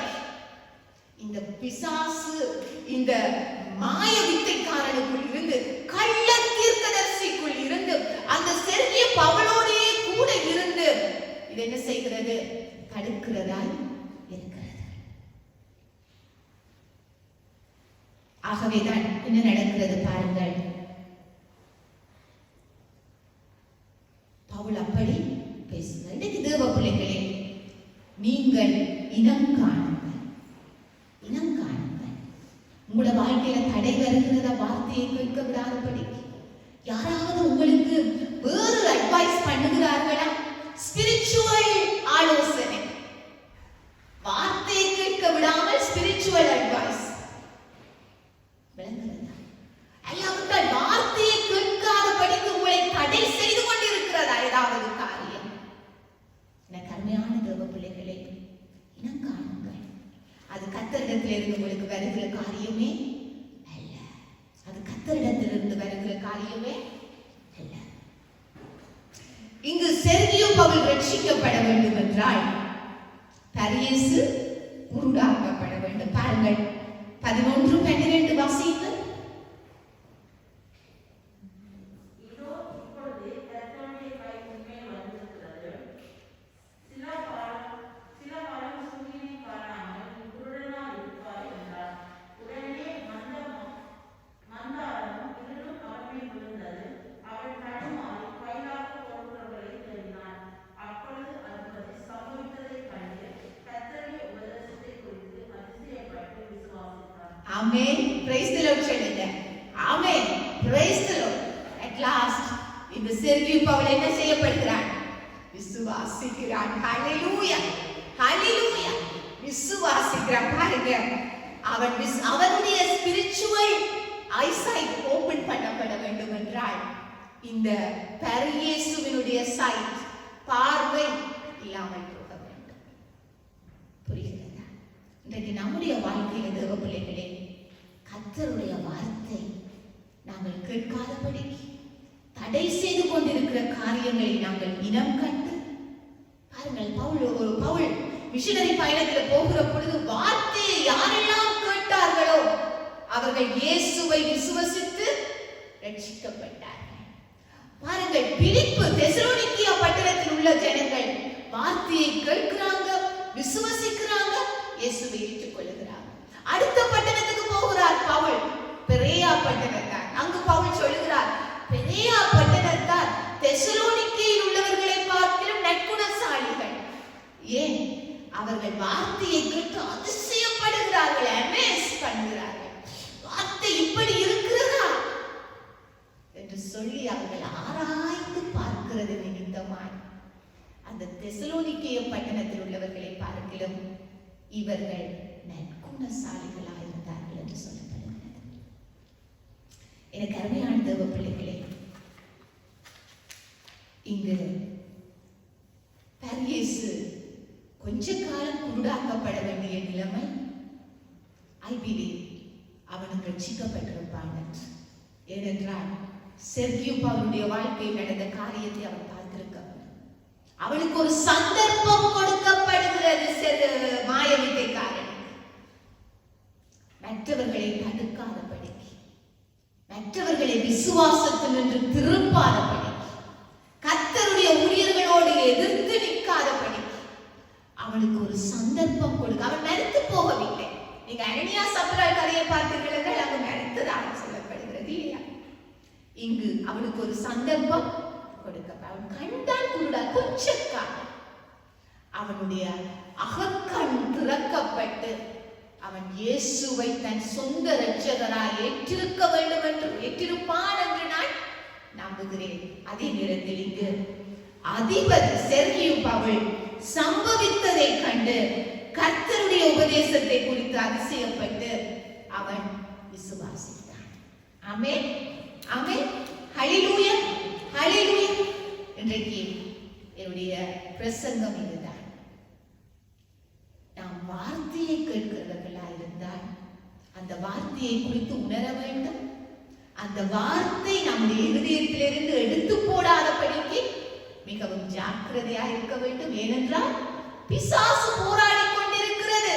இந்த பிசாசு, இந்த மாய வித்தைக்காரனுக்குள் இருந்து, கள்ள தீர்க்கதரிசிக்குள் இருந்து, அந்த செர்கியு பவுலோடே கூட இருந்து இது என்ன செய்கிறது? தடுக்கிறதா இருக்கிறது. ஆகவேதான் என்ன நடக்கிறது பாருங்கள். பவுல் அப்படி பேசுகிறார். இன்னைக்கு தேவ பிள்ளைகளே, நீங்கள் இனம் காணுங்கள், இனம் காணுங்கள். உங்களோட வாழ்க்கையில தடை வருகிறத வார்த்தையை கேட்க விடாதபடி யாராவது உங்களுக்கு வேறு அட்வைஸ் பண்ணுகிறார்களா? ஸ்பிரிச்சுவல் ஆலோசனை, வார்த்தையை கேட்க விடாமல் ஸ்பிரிச்சுவல் அட்வைஸ். மனிதனிடத்திலிருந்து உங்களுக்கு வருகிற காரியமே அல்ல. அது கர்த்தரிடத்திலிருந்து வருகிற காரியமே அல்ல. இங்கு செர்கியோ பவுல் ரட்சிக்கப்பட வேண்டும் என்றால் பரியேசு குருடாக்கப்பட வேண்டும். பாருங்கள் 11:12 வாசியுங்கள். Amen. Praise the Lord. சொல்லுங்க. Amen. Praise the Lord. At last இந்த செர்கியோ பவுல் என்ன செய்யப்படுகிறான்? விசுவாசிக்கிறான். Hallelujah. Hallelujah. விசுவாசிக்கிறான். பாருங்க. அவனுடைய ஸ்பிரிச்சுவல் ஐசைட் ஓபன் பண்ணப்பட வேண்டும் என்றால் இந்த பரியேசுவினுடைய சைட் பார்வை இல்லாமல் போக வேண்டும். புரிகிறதா? இன்றைக்கு நம்முடைய வாழ்க்கையில் தேவ பிள்ளைகளே கர்த்தருடைய வார்த்தை நாங்கள் கேட்காதபடி தடை செய்து கொண்டிருக்கிற காரியங்களை நாங்கள் இனம் கண்டு பாருங்கள். பவுல் மிஷனரி பயணத்தில் போகிற பொழுது வார்த்தையை யாரெல்லாம் கேட்டார்களோ அவர்கள் இயேசுவை விசுவசித்து ரட்சிக்கப்பட்டார்கள். பாருங்கள், பிலிப்பு தெசலோனிக்கேயா பட்டணத்தில் உள்ள ஜனங்கள் வார்த்தையை கேட்கிறாங்க, விசுவசிக்கிறாங்க, இயேசுவை ஏற்றுக்கொள்கிறார். அடுத்த பட்டணத்துக்கு போகிறார் பவுல், பெரேயா பட்டணத்தார். அங்கு பவுல் சொல்கிறார், பெரேயா பட்டணத்தார் தெசலோனிக்கேயில் உள்ளவர்களை பார்க்கிலும் நற்குணசாலிகள். ஏன்? அவர்கள் வார்த்தையை கேட்டு அதிசயப்படுகிறார்கள், அமேஸ் பண்ணுகிறார்கள். வார்த்தை இப்படி இருக்கிறதா என்று சொல்லி அவர்கள் ஆராய்ந்து பார்க்கிறது நிமித்தமாய் அந்த தெசலோனிக்கேய பட்டணத்தில் உள்ளவர்களை பார்க்கிலும் இவர்கள் நற்குணசாலிகளாக இருந்தார்கள் என்று சொல்லப்படுகிறது. எனக்கு அருமையான தேவ பிள்ளைகளே, இங்கு பரியேசு கொஞ்ச காலம் குருடாக்கப்பட வேண்டிய நிலைமை, ஐ பிலீவ் அவனுக்கு ரட்சிக்கப்பட்டிருப்பான். ஏனென்றால் செர்கியோ பவுலுடைய வாழ்க்கையில் நடந்த காரியத்தை அவன் பார்த்திருக்க. அவனுக்கு ஒரு சந்தர்ப்பம் கொடுக்கப்படுகிறது. மாயவித்தைக்காரன் மற்றவர்களை தடுக்காதபடி, மற்றவர்களை விசுவாசத்தில் நின்று திருப்பாதபடி, கர்த்தருடைய ஊழியர்களோடு எதிர்த்து நிற்காதபடி அவனுக்கு ஒரு சந்தர்ப்பம் கொடுக்க. அவன் மறுத்து போகவில்லை. நீங்க அனனியா சப்ரால் கதையை பார்த்தீர்கள் என்றால் அங்கு மறுத்ததாக சொல்லப்படுகிறது இல்லையா? இங்கு அவனுக்கு ஒரு சந்தர்ப்பம் கொடுக்க. அவன் கண்டான் குருடா, கொஞ்ச காலம் அவனுடைய அகக்கண் திறக்கப்பட்டு அவன் இயேசுவை தன் சொந்த இரட்சகராய் ஏற்றிருக்க வேண்டும் என்று ஏற்றிருப்பான் என்று நான் நம்புகிறேன். அதே நேரத்தில் இங்கு அதிபதி செர்கியோ பவுல் சம்பவித்ததை கண்டு கர்த்தருடைய உபதேசத்தை குறித்து அதிசயப்பட்டு அவன் விசுவாசித்தான். ஆமென், ஆமென், ஹல்லேலூயா, ஹல்லேலூயா. இன்றைக்கு என்னுடைய பிரசங்கம் இதுதான். நாம் வார்த்தையை கேட்கிறவர்களா இருந்தால் அந்த வார்த்தையை குறித்து உணர வேண்டும். அந்த வார்த்தை நம்முடைய இருதயத்திலிருந்து எடுத்து போடாதபடிக்கு மிகவும் ஜாக்கிரதையா இருக்க வேண்டும். ஏனென்றால் பிசாசு போராடி கொண்டிருக்கிறது,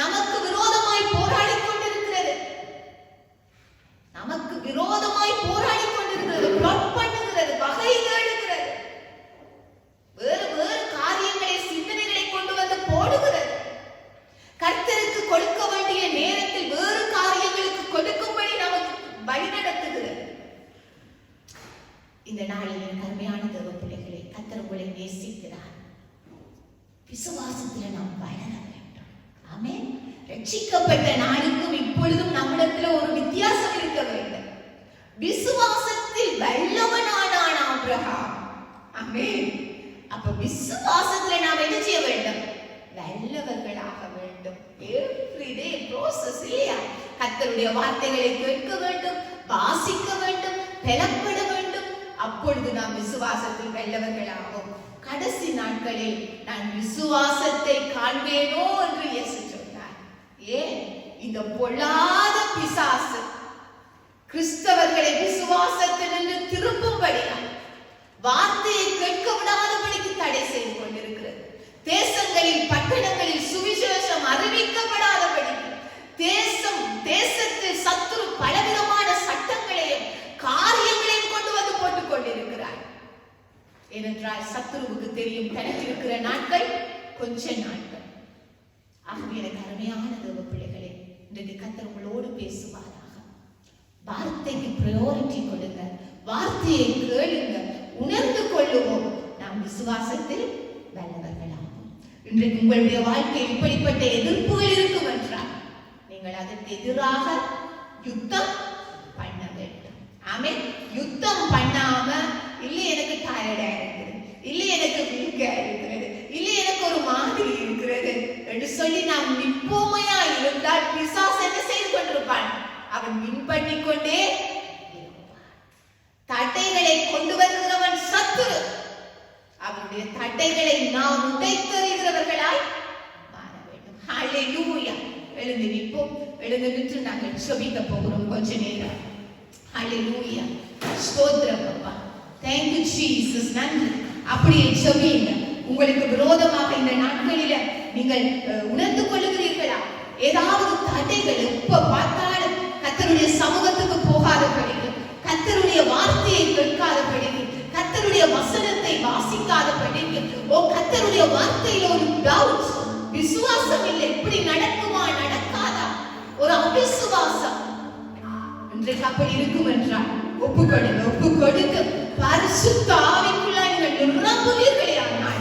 நமக்கு விரோதமாய் போராடி கொண்டிருக்கிறது, நமக்கு விரோதமாய் போராடி கொண்டிருக்கிறது, பிளாட் பண்ணுகிறது, வகை தேடுகிறது, வேறு வேறு காரியங்களை சிந்தனைகளை கொண்டு வந்து போடுகிறது. கர்த்தருக்கு கொடுக்க வேண்டிய நேரத்தில் வேறு காரியங்களுக்கு கொடுக்கும்படி நமக்கு வழி நடத்துகிறது. இந்த நாளில் அருமையான தேவ பிள்ளைகளை, கர்த்தர் உங்களை நேசிக்கிறார். விசுவாசத்தில் நாம் வளர வேண்டும். ஆமென். ரட்சிக்கப்பட்ட நாளுக்கும் இப்பொழுதும் நம்மிடத்தில் ஒரு வித்தியாசம் இருக்க வேண்டும். விசுவாசத்தில் வல்லவனானான் ஆபிரகாம். ஆமென். அப்ப விசுவாசத்தில் நாம் என்ன செய்ய வேண்டும்? வல்லவர்களாக வேண்டும். எவ்ரிடே ப்ரோசஸ் இல்லையா? கர்த்தருடைய வார்த்தைகளை கேட்க வேண்டும், வாசிக்க வேண்டும், பலப்பட வேண்டும். அப்பொழுது நாம் விசுவாசத்தில் வல்லவர்களாகும். கடைசி நாட்களில் நான் விசுவாசத்தை காண்பேனோ என்று இயேசு சொன்னார். ஏன் இந்த பொல்லாத பிசாசு கிறிஸ்தவர்களை விசுவாசத்திலிருந்து திரும்பும்படியால் வார்த்தையை கேட்க விடாதபடிக்கு தடை செய்து கொண்டிருக்கிறது. தேசங்களில் பட்டணங்களில் சுவிசேஷம் அறிவிக்கப்படாதபடிக்கு தேசத்தில் சத்துரு பலவிதமான சட்டங்களையும் காரியங்களையும் கொண்டு வந்து போட்டுக் கொண்டிருக்கிறார். ஏனென்றால் சத்துருவுக்கு தெரியும் தனக்கு இருக்கிற நாட்கள் கொஞ்ச நாட்கள். ஆகவே எனக்கு அருமையான தேவ பிள்ளைகளே, இன்றைக்கு கர்த்தர் உங்களோடு பேசுவாராக. வார்த்தைக்கு பிரையாரிட்டி கொடுங்க, வார்த்தையை கேளுங்க, உணர்ந்து கொள்ளுவோம். நாம் விசுவாசத்தில் வல்லவர்களாகும். இன்றைக்கு உங்களுடைய வாழ்க்கையில் இப்படிப்பட்ட எதிர்ப்புகள் இருக்கும் என்றால் நீங்கள் அதற்கு எதிராக யுத்தம் பண்ண வேண்டும். ஆமென். யுத்தம் பண்ணாம இல்லை எனக்கு டயர்டா இருக்குது, இல்லை எனக்கு வீக்கா இருக்கிறது, இல்லை எனக்கு ஒரு மாதிரி இருக்கிறது என்று சொல்லி நாம் நிற்போமையா இருந்தால் பிசாசு என்ன செய்து கொண்டிருப்பான்? அவன் வின் பண்ணிக்கொண்டே தட்டைகளை கொண்டு வருகிறவன் சத்துரு. அவனுடைய தட்டைகளை நாம் உடைத்தறிகிறவர்களாய் மாற வேண்டும். ஹல்லேலூயா. எழுந்து நிற்போம். எழுந்து நின்று நாங்கள் ஜெபிக்க போகிறோம் கொஞ்ச நேரம். ஹல்லேலூயா. ஸ்தோத்திரம் அப்பா. Thank you Jesus. நன்றி. அப்படியே ஜெபிங்க. உங்களுக்கு விரோதமாக இந்த நாட்களில நீங்கள் உணர்ந்து கொள்ளுகிறீர்களா? ஏதாவது தடைகள் எப்ப பார்த்தாலும் கர்த்தருடைய சமூகத்துக்கு போகாதபடிக்கு, கர்த்தருடைய வார்த்தையை கேட்காதபடிக்கு, கர்த்தருடைய வசனத்தை வாசிக்காதபடிக்கு, கர்த்தருடைய வார்த்தையில ஒரு டவுட், விசுவாசம் இல்லை, இப்படி நடக்குமா நடக்காதா, ஒரு அவிசுவாசம் இன்றைக்கு அப்படி இருக்கும் என்றால் ஒப்பு கொடுத்து பரிசுத்த ஆவிக்குள்ளாய் நீங்கள் நிரம்புவீர்களேயானால்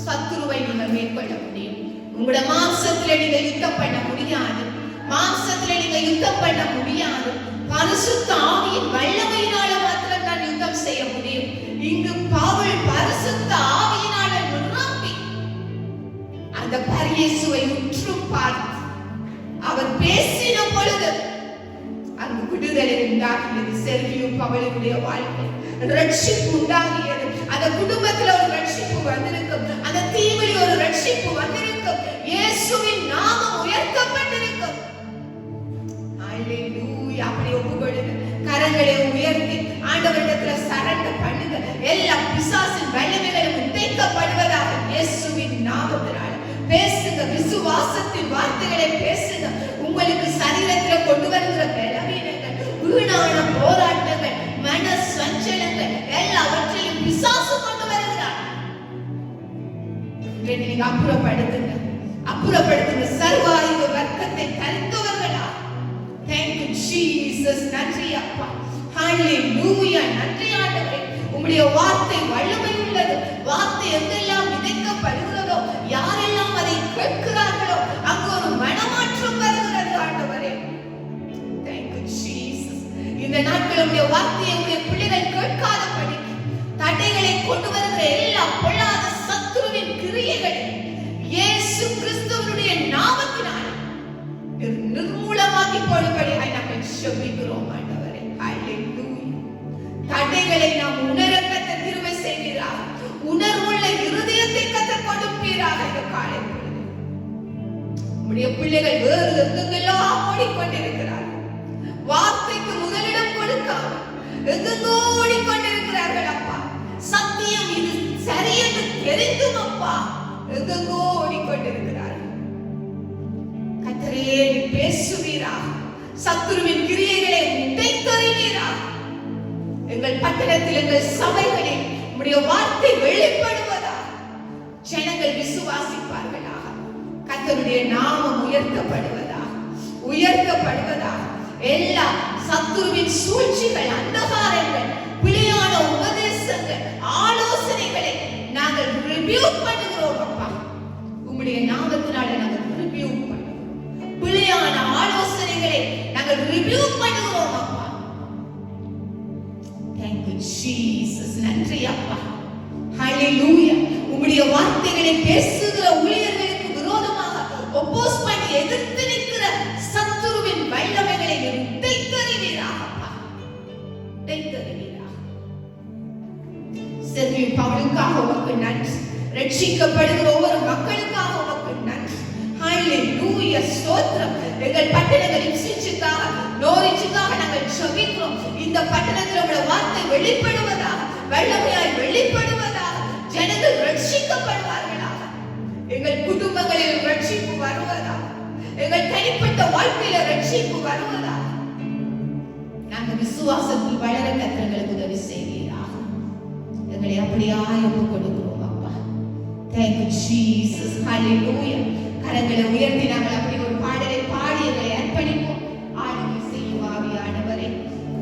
சத்துருவை நீங்கள் மேற்கொள்ள முடியும். உங்களுடைய மாம்சத்திலே நீங்க யுத்தம் பண்ண முடியாது. மாம்சத்திலே நீங்க யுத்தம் பண்ண முடியாது. பரிசுத்த ஆவியின் வல்லமையினால மாத்திரம் தான் யுத்தம் செய்ய முடியும். இங்கு பவுல் பரிசுத்த ஆவியினால நிரம்பி அந்த பரியேசுவை உற்று பார்த்து அவர் பேசின பொழுது அங்கு விடுதலை உண்டாகியது. செல்வியும் பவுலுடைய வாழ்க்கை ரட்சிப்பு உண்டாகியது. அந்த குடும்பத்தில் ஒரு ரட்சிப்பு வந்திருக்கும், அந்த தீவில் ஒரு ரட்சிப்பு வந்திருக்கும். இயேசுவின் நாமம் உயர்த்தப்பட்டிருக்கும். ஹல்லேலூயா. அப்படி ஒப்புக்கொள்ளுங்க, கரங்களை உயர்த்தி ஆண்டவரிடத்துல சரண்டர் பண்ணுங்க. எல்லா பிசாசின் வல்லமைகளும் உடைக்கப்படுவதாக இயேசுவின் நாமத்தினால பேசுங்க. விசுவாசத்தின் வார்த்தைகளை பேசுங்க. உங்களுக்கு சரீரத்தில் கொண்டு வருகிற பலவீனங்கள், வீணான போராட்டங்கள், மன சஞ்சலங்கள் எல்லாவற்றையும் பிசாசு கொண்டு வருகிறார். நீங்க அப்புறப்படுத்துங்க. சர்வாயுத வர்க்கத்தை தரித்தவர்களா. Thank you Jesus. நன்றி அப்பா. ஹல்லேலூயா. நன்றி ஆண்டவரே. உம்முடைய வார்த்தை வல்லமை உள்ளது. வார்த்தை எங்கெல்லாம் விதைக்கப்படுகிறதோ, யாரெல்லாம் அதை கேட்கிறார்களோ அங்கு ஒரு மனமாற்றம் வருகிறது ஆண்டவரே. Thank you Jesus. இந்த நாட்களுடைய வார்த்தையை உடைய பிள்ளைகள் கேட்காதபடி தடைகளை கொண்டு வருகிற எல்லா பொல்லாத சத்துருவின் கிரியைகளை இயேசு கிறிஸ்துவினுடைய நாமத்தினால் நிர்மூலமாக்கி போடும்படியாக நாங்கள் ஜெபிக்கிறோம் ஆண்டவரே. ஹல்லேலூயா. தடைகளை நாம் உணர கர்த்தர் கிருபை செய்வீராக. உணர்வுள்ள இருதயத்தை கர்த்தர் கொடுப்பீராக. இந்த காலை பொழுது உம்முடைய பிள்ளைகள் வேறு எங்கெல்லாம் ஓடிக்கொண்டிருக்கிறார்கள். வார்த்தைக்கு முதலிடம் கொடுக்காமல் எங்கெங்கோ ஓடிக்கொண்டிருக்கிறார்கள் அப்பா. சத்தியம் இது சரியென்று தெரிந்தும் அப்பா எங்கெங்கோ ஓடிக்கொண்டிருக்கிறார்கள். கர்த்தரே பேசுவீராக. சத்துருவின் கிரியைகளை உடைத்தறிவீராக. எங்கள் பட்டணத்தில், எங்கள் சபைகளில் உம்முடைய வார்த்தை வெளிப்படுவதாக. ஜனங்கள் விசுவாசிப்பார்களாக. கர்த்தருடைய நாமம் உயர்த்தப்படுவதாக. எல்லா சத்துருவின் சூழ்ச்சிகள், அந்தகாரங்கள், பிழையான உபதேசங்கள், ஆலோசனைகளை நாங்கள் ரிபியூக் பண்ணுகிறோம் அப்பா. உம்முடைய நாமத்தினால நாங்கள் ரிபியூக் பண்ணுகிறோம். பிழையான ஆலோசனைகளை நாங்கள் ரிபியூக் பண்ணுகிறோம் அப்பா. Thank you Jesus. நன்றி அப்பா. ஹல்லேலூயா. உம்முடைய வார்த்தைகளை பேசுகிற ஊழியர்களுக்கு விரோதமாக ஒப்போஸ் பண்ணி எதிர்த்து நிற்கிற சத்துருவின் வல்லமைகளை உடைத்தறிவீராக அப்பா. உடைத்தறிவீராக. செல்வி பவுலுக்காக உமக்கு நன்றி. ரட்சிக்கப்படுகிற ஒவ்வொரு மக்களுக்காக உமக்கு நன்றி. ஹalleluya ஸ்தோத்திரம். எங்கள் பட்டணங்களின் சிச்சுக்காக நோரிச்சுக்காக நாங்கள் ஜெபிக்கிறோம். இந்த பட்டணத்தில் உங்களுடைய வார்த்தை வெளிப்படுவதாக, வல்லமையாய் வெளிப்படுவதாக, ஜனங்கள் ரட்சிக்கப்படுவார்களாக, எங்கள் குடும்பங்களில் ரட்சிப்பு வருவதாக, எங்கள் தனிப்பட்ட வாழ்க்கையில ரட்சிப்பு வருவதாக. நாங்கள் விசுவாசத்தில் வளர கர்த்தர்களுக்கு உதவி செய்வீராக. எங்களை அப்படியாய் ஒப்புக் கொடுக்கிறோம் அப்பா. Thank you Jesus. Hallelujah. கரங்களை உயர்த்தி நாங்கள் அப்படி ஒரு பாடலை பாடி எங்களை அர்ப்பணிப்போம். ஆளுகை செய்யும் ஆவியானவரே.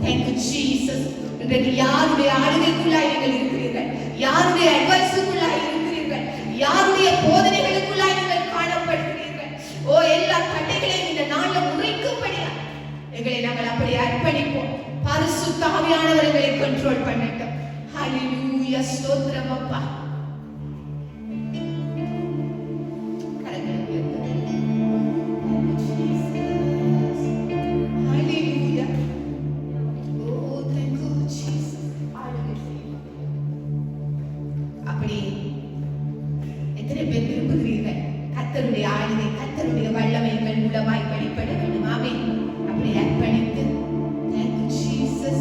Thank you Jesus. இன்றைக்கு யாருடைய ஆளுகைக்குள்ளாய் நீங்கள் இருக்கிறீர்கள், யாருடைய அட்வைஸுக்குள்ளாய் இருக்கிறீர்கள், யாருடைய போதனைகளுக்குள்ளாய் நீங்கள் காணப்படுகிறீர்கள். ஓ, எல்லா தடைகளையும் இந்த நாளில் முறைக்கும்படியா எங்களை நாங்கள் அப்படி அர்ப்பணிப்போம். பரிசுத்த ஆவியானவர் எங்களை கண்ட்ரோல் பண்ணட்டும். ஹalleluya ஸ்தோத்திரம் அப்பா. கர்த்தருடைய ஆளுகை, கர்த்தருடைய வல்லமை எங்கள் மூலமாய் வெளிப்பட வேண்டும். ஆமென். அப்படி அர்ப்பணித்து Thank you Jesus.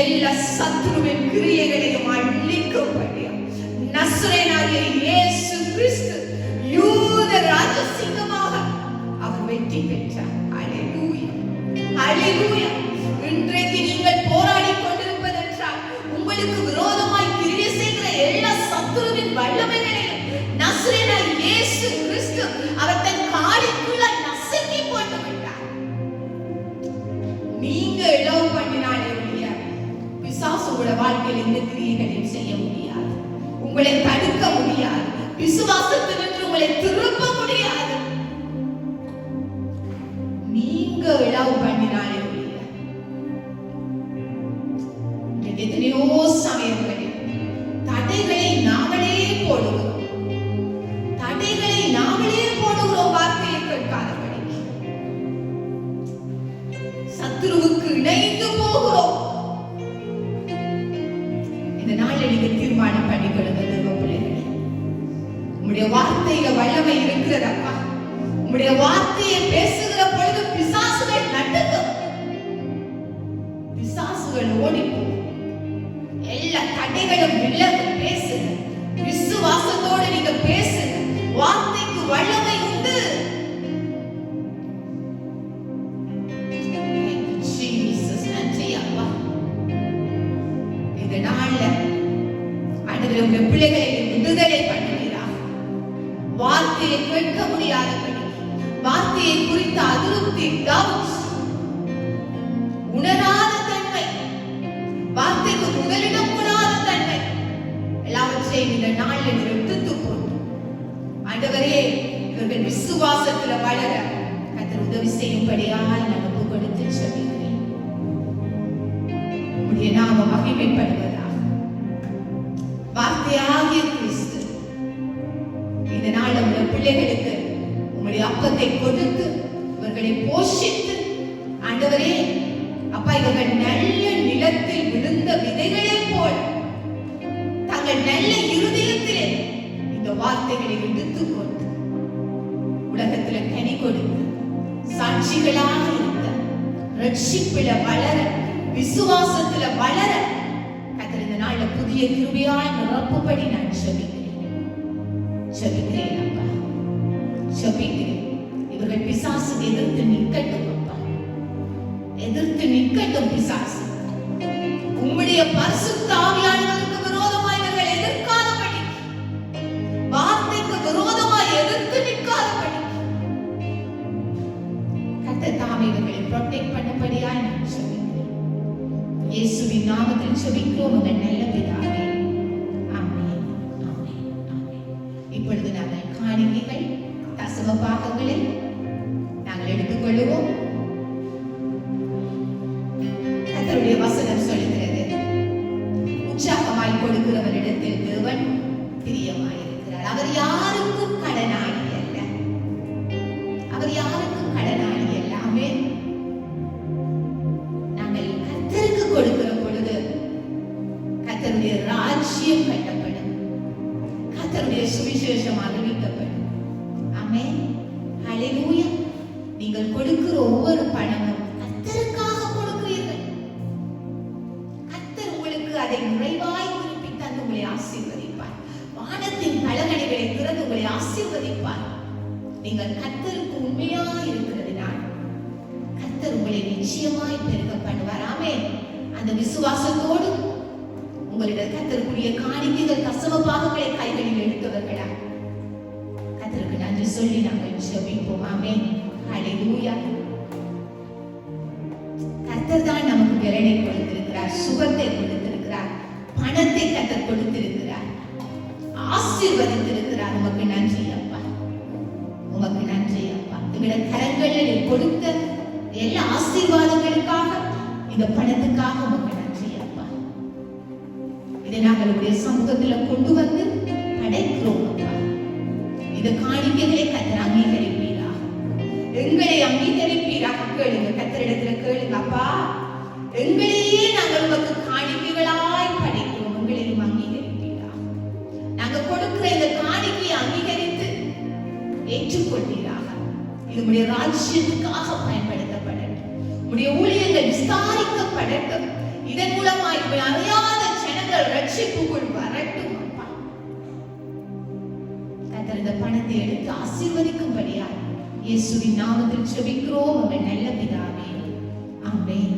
எல்லா சத்துருவின் கிரியைகளையும் அழிக்கும்படியும் நசரேயனாகிய இயேசு கிறிஸ்து யூத ராஜசிங்கமாக அவர் வெற்றி பெற்றார். ஹalleluya ஹalleluya. இன்றைக்கு நீங்கள் போராடி கொண்டிருப்பதென்றால் உங்களுக்கு விரோதமாய் கிரியை செய்கிற எல்லா சத்துருவின் வல்லமைகளையும் நசரேயனாகிய இயேசு கிறிஸ்து அவர் தன் காலுக்குள்ள நசுக்கி போட்டு விட்டார். நீங்க இளவு பண்ணினாலே ஒழிய பிசாசு உங்களோட வாழ்க்கையில் எந்த கிரியைகளையும் செய்ய முடியாது. உங்களை தடுக்க முடியாது. விசுவாசத்தினின்று உங்களை திருப்ப முடியாது. நீங்க இளவு பண்ணினாலே ஒழிய எத்தனையோ சமயங்களில் தடைகளை நாங்களே போடுகிறோம். தடைகளை நாங்களே போடுகிறோம். வார்த்தையை கேட்காதபடி சத்துருவுக்கு இணைந்து போகிறோம். இந்த நாளில் நீங்க தீர்மானம் பண்ணிக்கொள்ளுங்க தேவ பிள்ளைகளே. உம்முடைய வார்த்தையில வல்லமை இருக்கிறதப்பா. உம்முடைய வார்த்தையை பேசுகிற பொழுது பிசாசுகள் நடுங்கும். பிசாசுகள் ஓடிப்போம். எல்லா தடைகளும் விலகும். பேசுங்க. விசுவாசத்தோடு நீங்க பேசுங்க. வார்த்தைக்கு வல்லமை உண்டு. இந்த நாள்ல ஆண்டவரே உங்க பிள்ளைகளை விடுதலை பண்ணுவீராக. வார்த்தையை கேட்க முடியாதபடி, வார்த்தையை குறித்த அதிருப்தி, டவுட்ஸ், உணராத தன்மை, வார்த்தைக்கு முதலிடம் கூடாத தன்மை எல்லாவற்றையும் இந்த நாளில் எடுத்து போட்டு ஆண்டவரே இவர்கள் விசுவாசத்துல வளர கர்த்தர் உதவி செய்யும்படியாய் நான் ஒப்பு கொடுத்து ஜெபிக்கிறேன். உம்முடைய நாமம் மகிமைப்படுவதாக. வார்த்தையாகிய கிறிஸ்து இந்த நாள் உள்ள பிள்ளைகளுக்கு உம்முடைய அப்பத்தை கொடுத்து இவர்களை போஷித்து ஆண்டவரே அப்பா இவர்கள் நல்ல நிலத்தில் விழுந்த விதைகளே போல தங்கள் நல்ல இருதயத்திலே இந்த வார்த்தைகளை எடுத்துக்கொண்டு உலகத்தில் கனி கொடுத்து சாட்சிகளாக இருந்த ரட்சிப்பில வளர, விசுவாசத்துல வளர கர்த்தர் இந்த நாள்ல புதிய கிருபையாய் நிரப்பும்படி நான் ஜெபிக்கிறேன். அப்பா, ஜெபிக்கிறேன். இவர்கள் பிசாசுக்கு எதிர்த்து நிற்கட்டும். எதிர்த்து நிற்கட்டும் பிசாசு. உம்முடைய பரிசுத்த ஆவியானவருக்கு விரோதமாய் இவர்கள் எதிர்க்காதபடி, வார்த்தைக்கு விரோதமாய் எதிர்த்து நிற்காதபடி கர்த்தர் தாமே இவர்களை ப்ரொடெக்ட் பண்ணபடியாய் நான் ஜெபிக்கிறேன். இயேசுவின் நாமத்தில் ஜெபிக்கிறோம் உங்கள் நல்ல பிதாவே. ஆமென், ஆமென், ஆமென். இப்பொழுது நாங்கள் காணிக்கைகள், தசம பாகங்களை நாங்கள் எடுத்துக்கொள்வோம். கர்த்தருடைய வசனம் சொல்கிறது, உற்சாகமாய் கொடுக்கிறவரிடத்தில் தேவன் பிரியமாயிருக்கிறார். அவர் யாருக்கும் கடனாளி அல்ல. அவர் யாருக்கும் கடனாளி அல்ல. ஆமென். நாங்கள் கர்த்தருக்கு கொடுக்கிற பொழுது கர்த்தருடைய ராஜ்யம் கட்டப்படும். கர்த்தருடைய சுவிசேஷம் அறிவிக்கப்படும். ஆமென். ஹல்லேலூயா. நீங்கள் கொடுக்கிற ஒவ்வொரு பணமும் கர்த்தருக்காக கொடுக்கிறீர்கள். கர்த்தர் உங்களுக்கு அதை நிறைவாய் திருப்பி தந்து உங்களை ஆசீர்வதிப்பார். வானத்தின் பலகணிகளை திறந்து உங்களை ஆசீர்வதிப்பார். நீங்கள் கர்த்தருக்கு உண்மையாய் இருக்கிறதினால் கர்த்தர் உங்களை நிச்சயமாய் பெருக பண்ணுவார். ஆமென். அந்த விசுவாசத்தோடு உங்களிடம் கர்த்தருக்குரிய காணிக்கைகள், தசம பாகங்களை கைகளில் எடுத்தவர்களா கர்த்தருக்கு நன்றி சொல்லி நாங்கள் ஜெபிப்போம். ஆமென். ஹல்லேலூயா. கர்த்தர் தான் நமக்கு பலனை கொடுத்திருக்கிறார், சுகத்தை கொடுத்திருக்கிறார், பணத்தை கர்த்தர் கொடுத்திருக்கிறார், ஆசீர்வதித்திருக்கிறார். உமக்கு நன்றி அப்பா, உமக்கு நன்றி அப்பா. எங்களுடைய கரங்களில் கொடுத்த எல்லா ஆசீர்வாதங்களுக்காக, இந்த பணத்துக்காக உமக்கு நன்றி அப்பா. இதை நாங்கள் உடைய சமூகத்துல கொண்டு வந்து படைக்கிறோம் அப்பா. இந்த காணிக்கைகளை கர்த்தர் அங்கீகரிப்பீராக, எங்களை அங்கீகரிப்பீராக. கேளுங்க, கர்த்தரிடத்துல கேளுங்க. அப்பா, எங்களையே நாங்கள் உமக்கு காணிக்கைகளாய் படைக்கிறோம், எங்களையும் அங்கீகரிப்பீராக. நாங்கள் கொடுக்கிற இந்த காணிக்கையை அங்கீகரித்து ஏற்றுக்கொள்வீராக. இது உடைய ராஜ்யத்துக்காக பயன்படுத்தப்படட்டும். உடைய ஊழியங்கள் விஸ்தாரிக்கப்படட்டும். இதன் மூலமாய் அறியாத ஜனங்கள் ரட்சிப்புக்குள் வரட்டும் அப்பா. கர்த்தர் இந்த பணத்தை எடுத்து ஆசீர்வதிக்கும்படியா இயேசுவின் நாமத்தில் ஜெபிக்கிறோம் உங்கள் நல்ல பிதாவே. ஆமென்.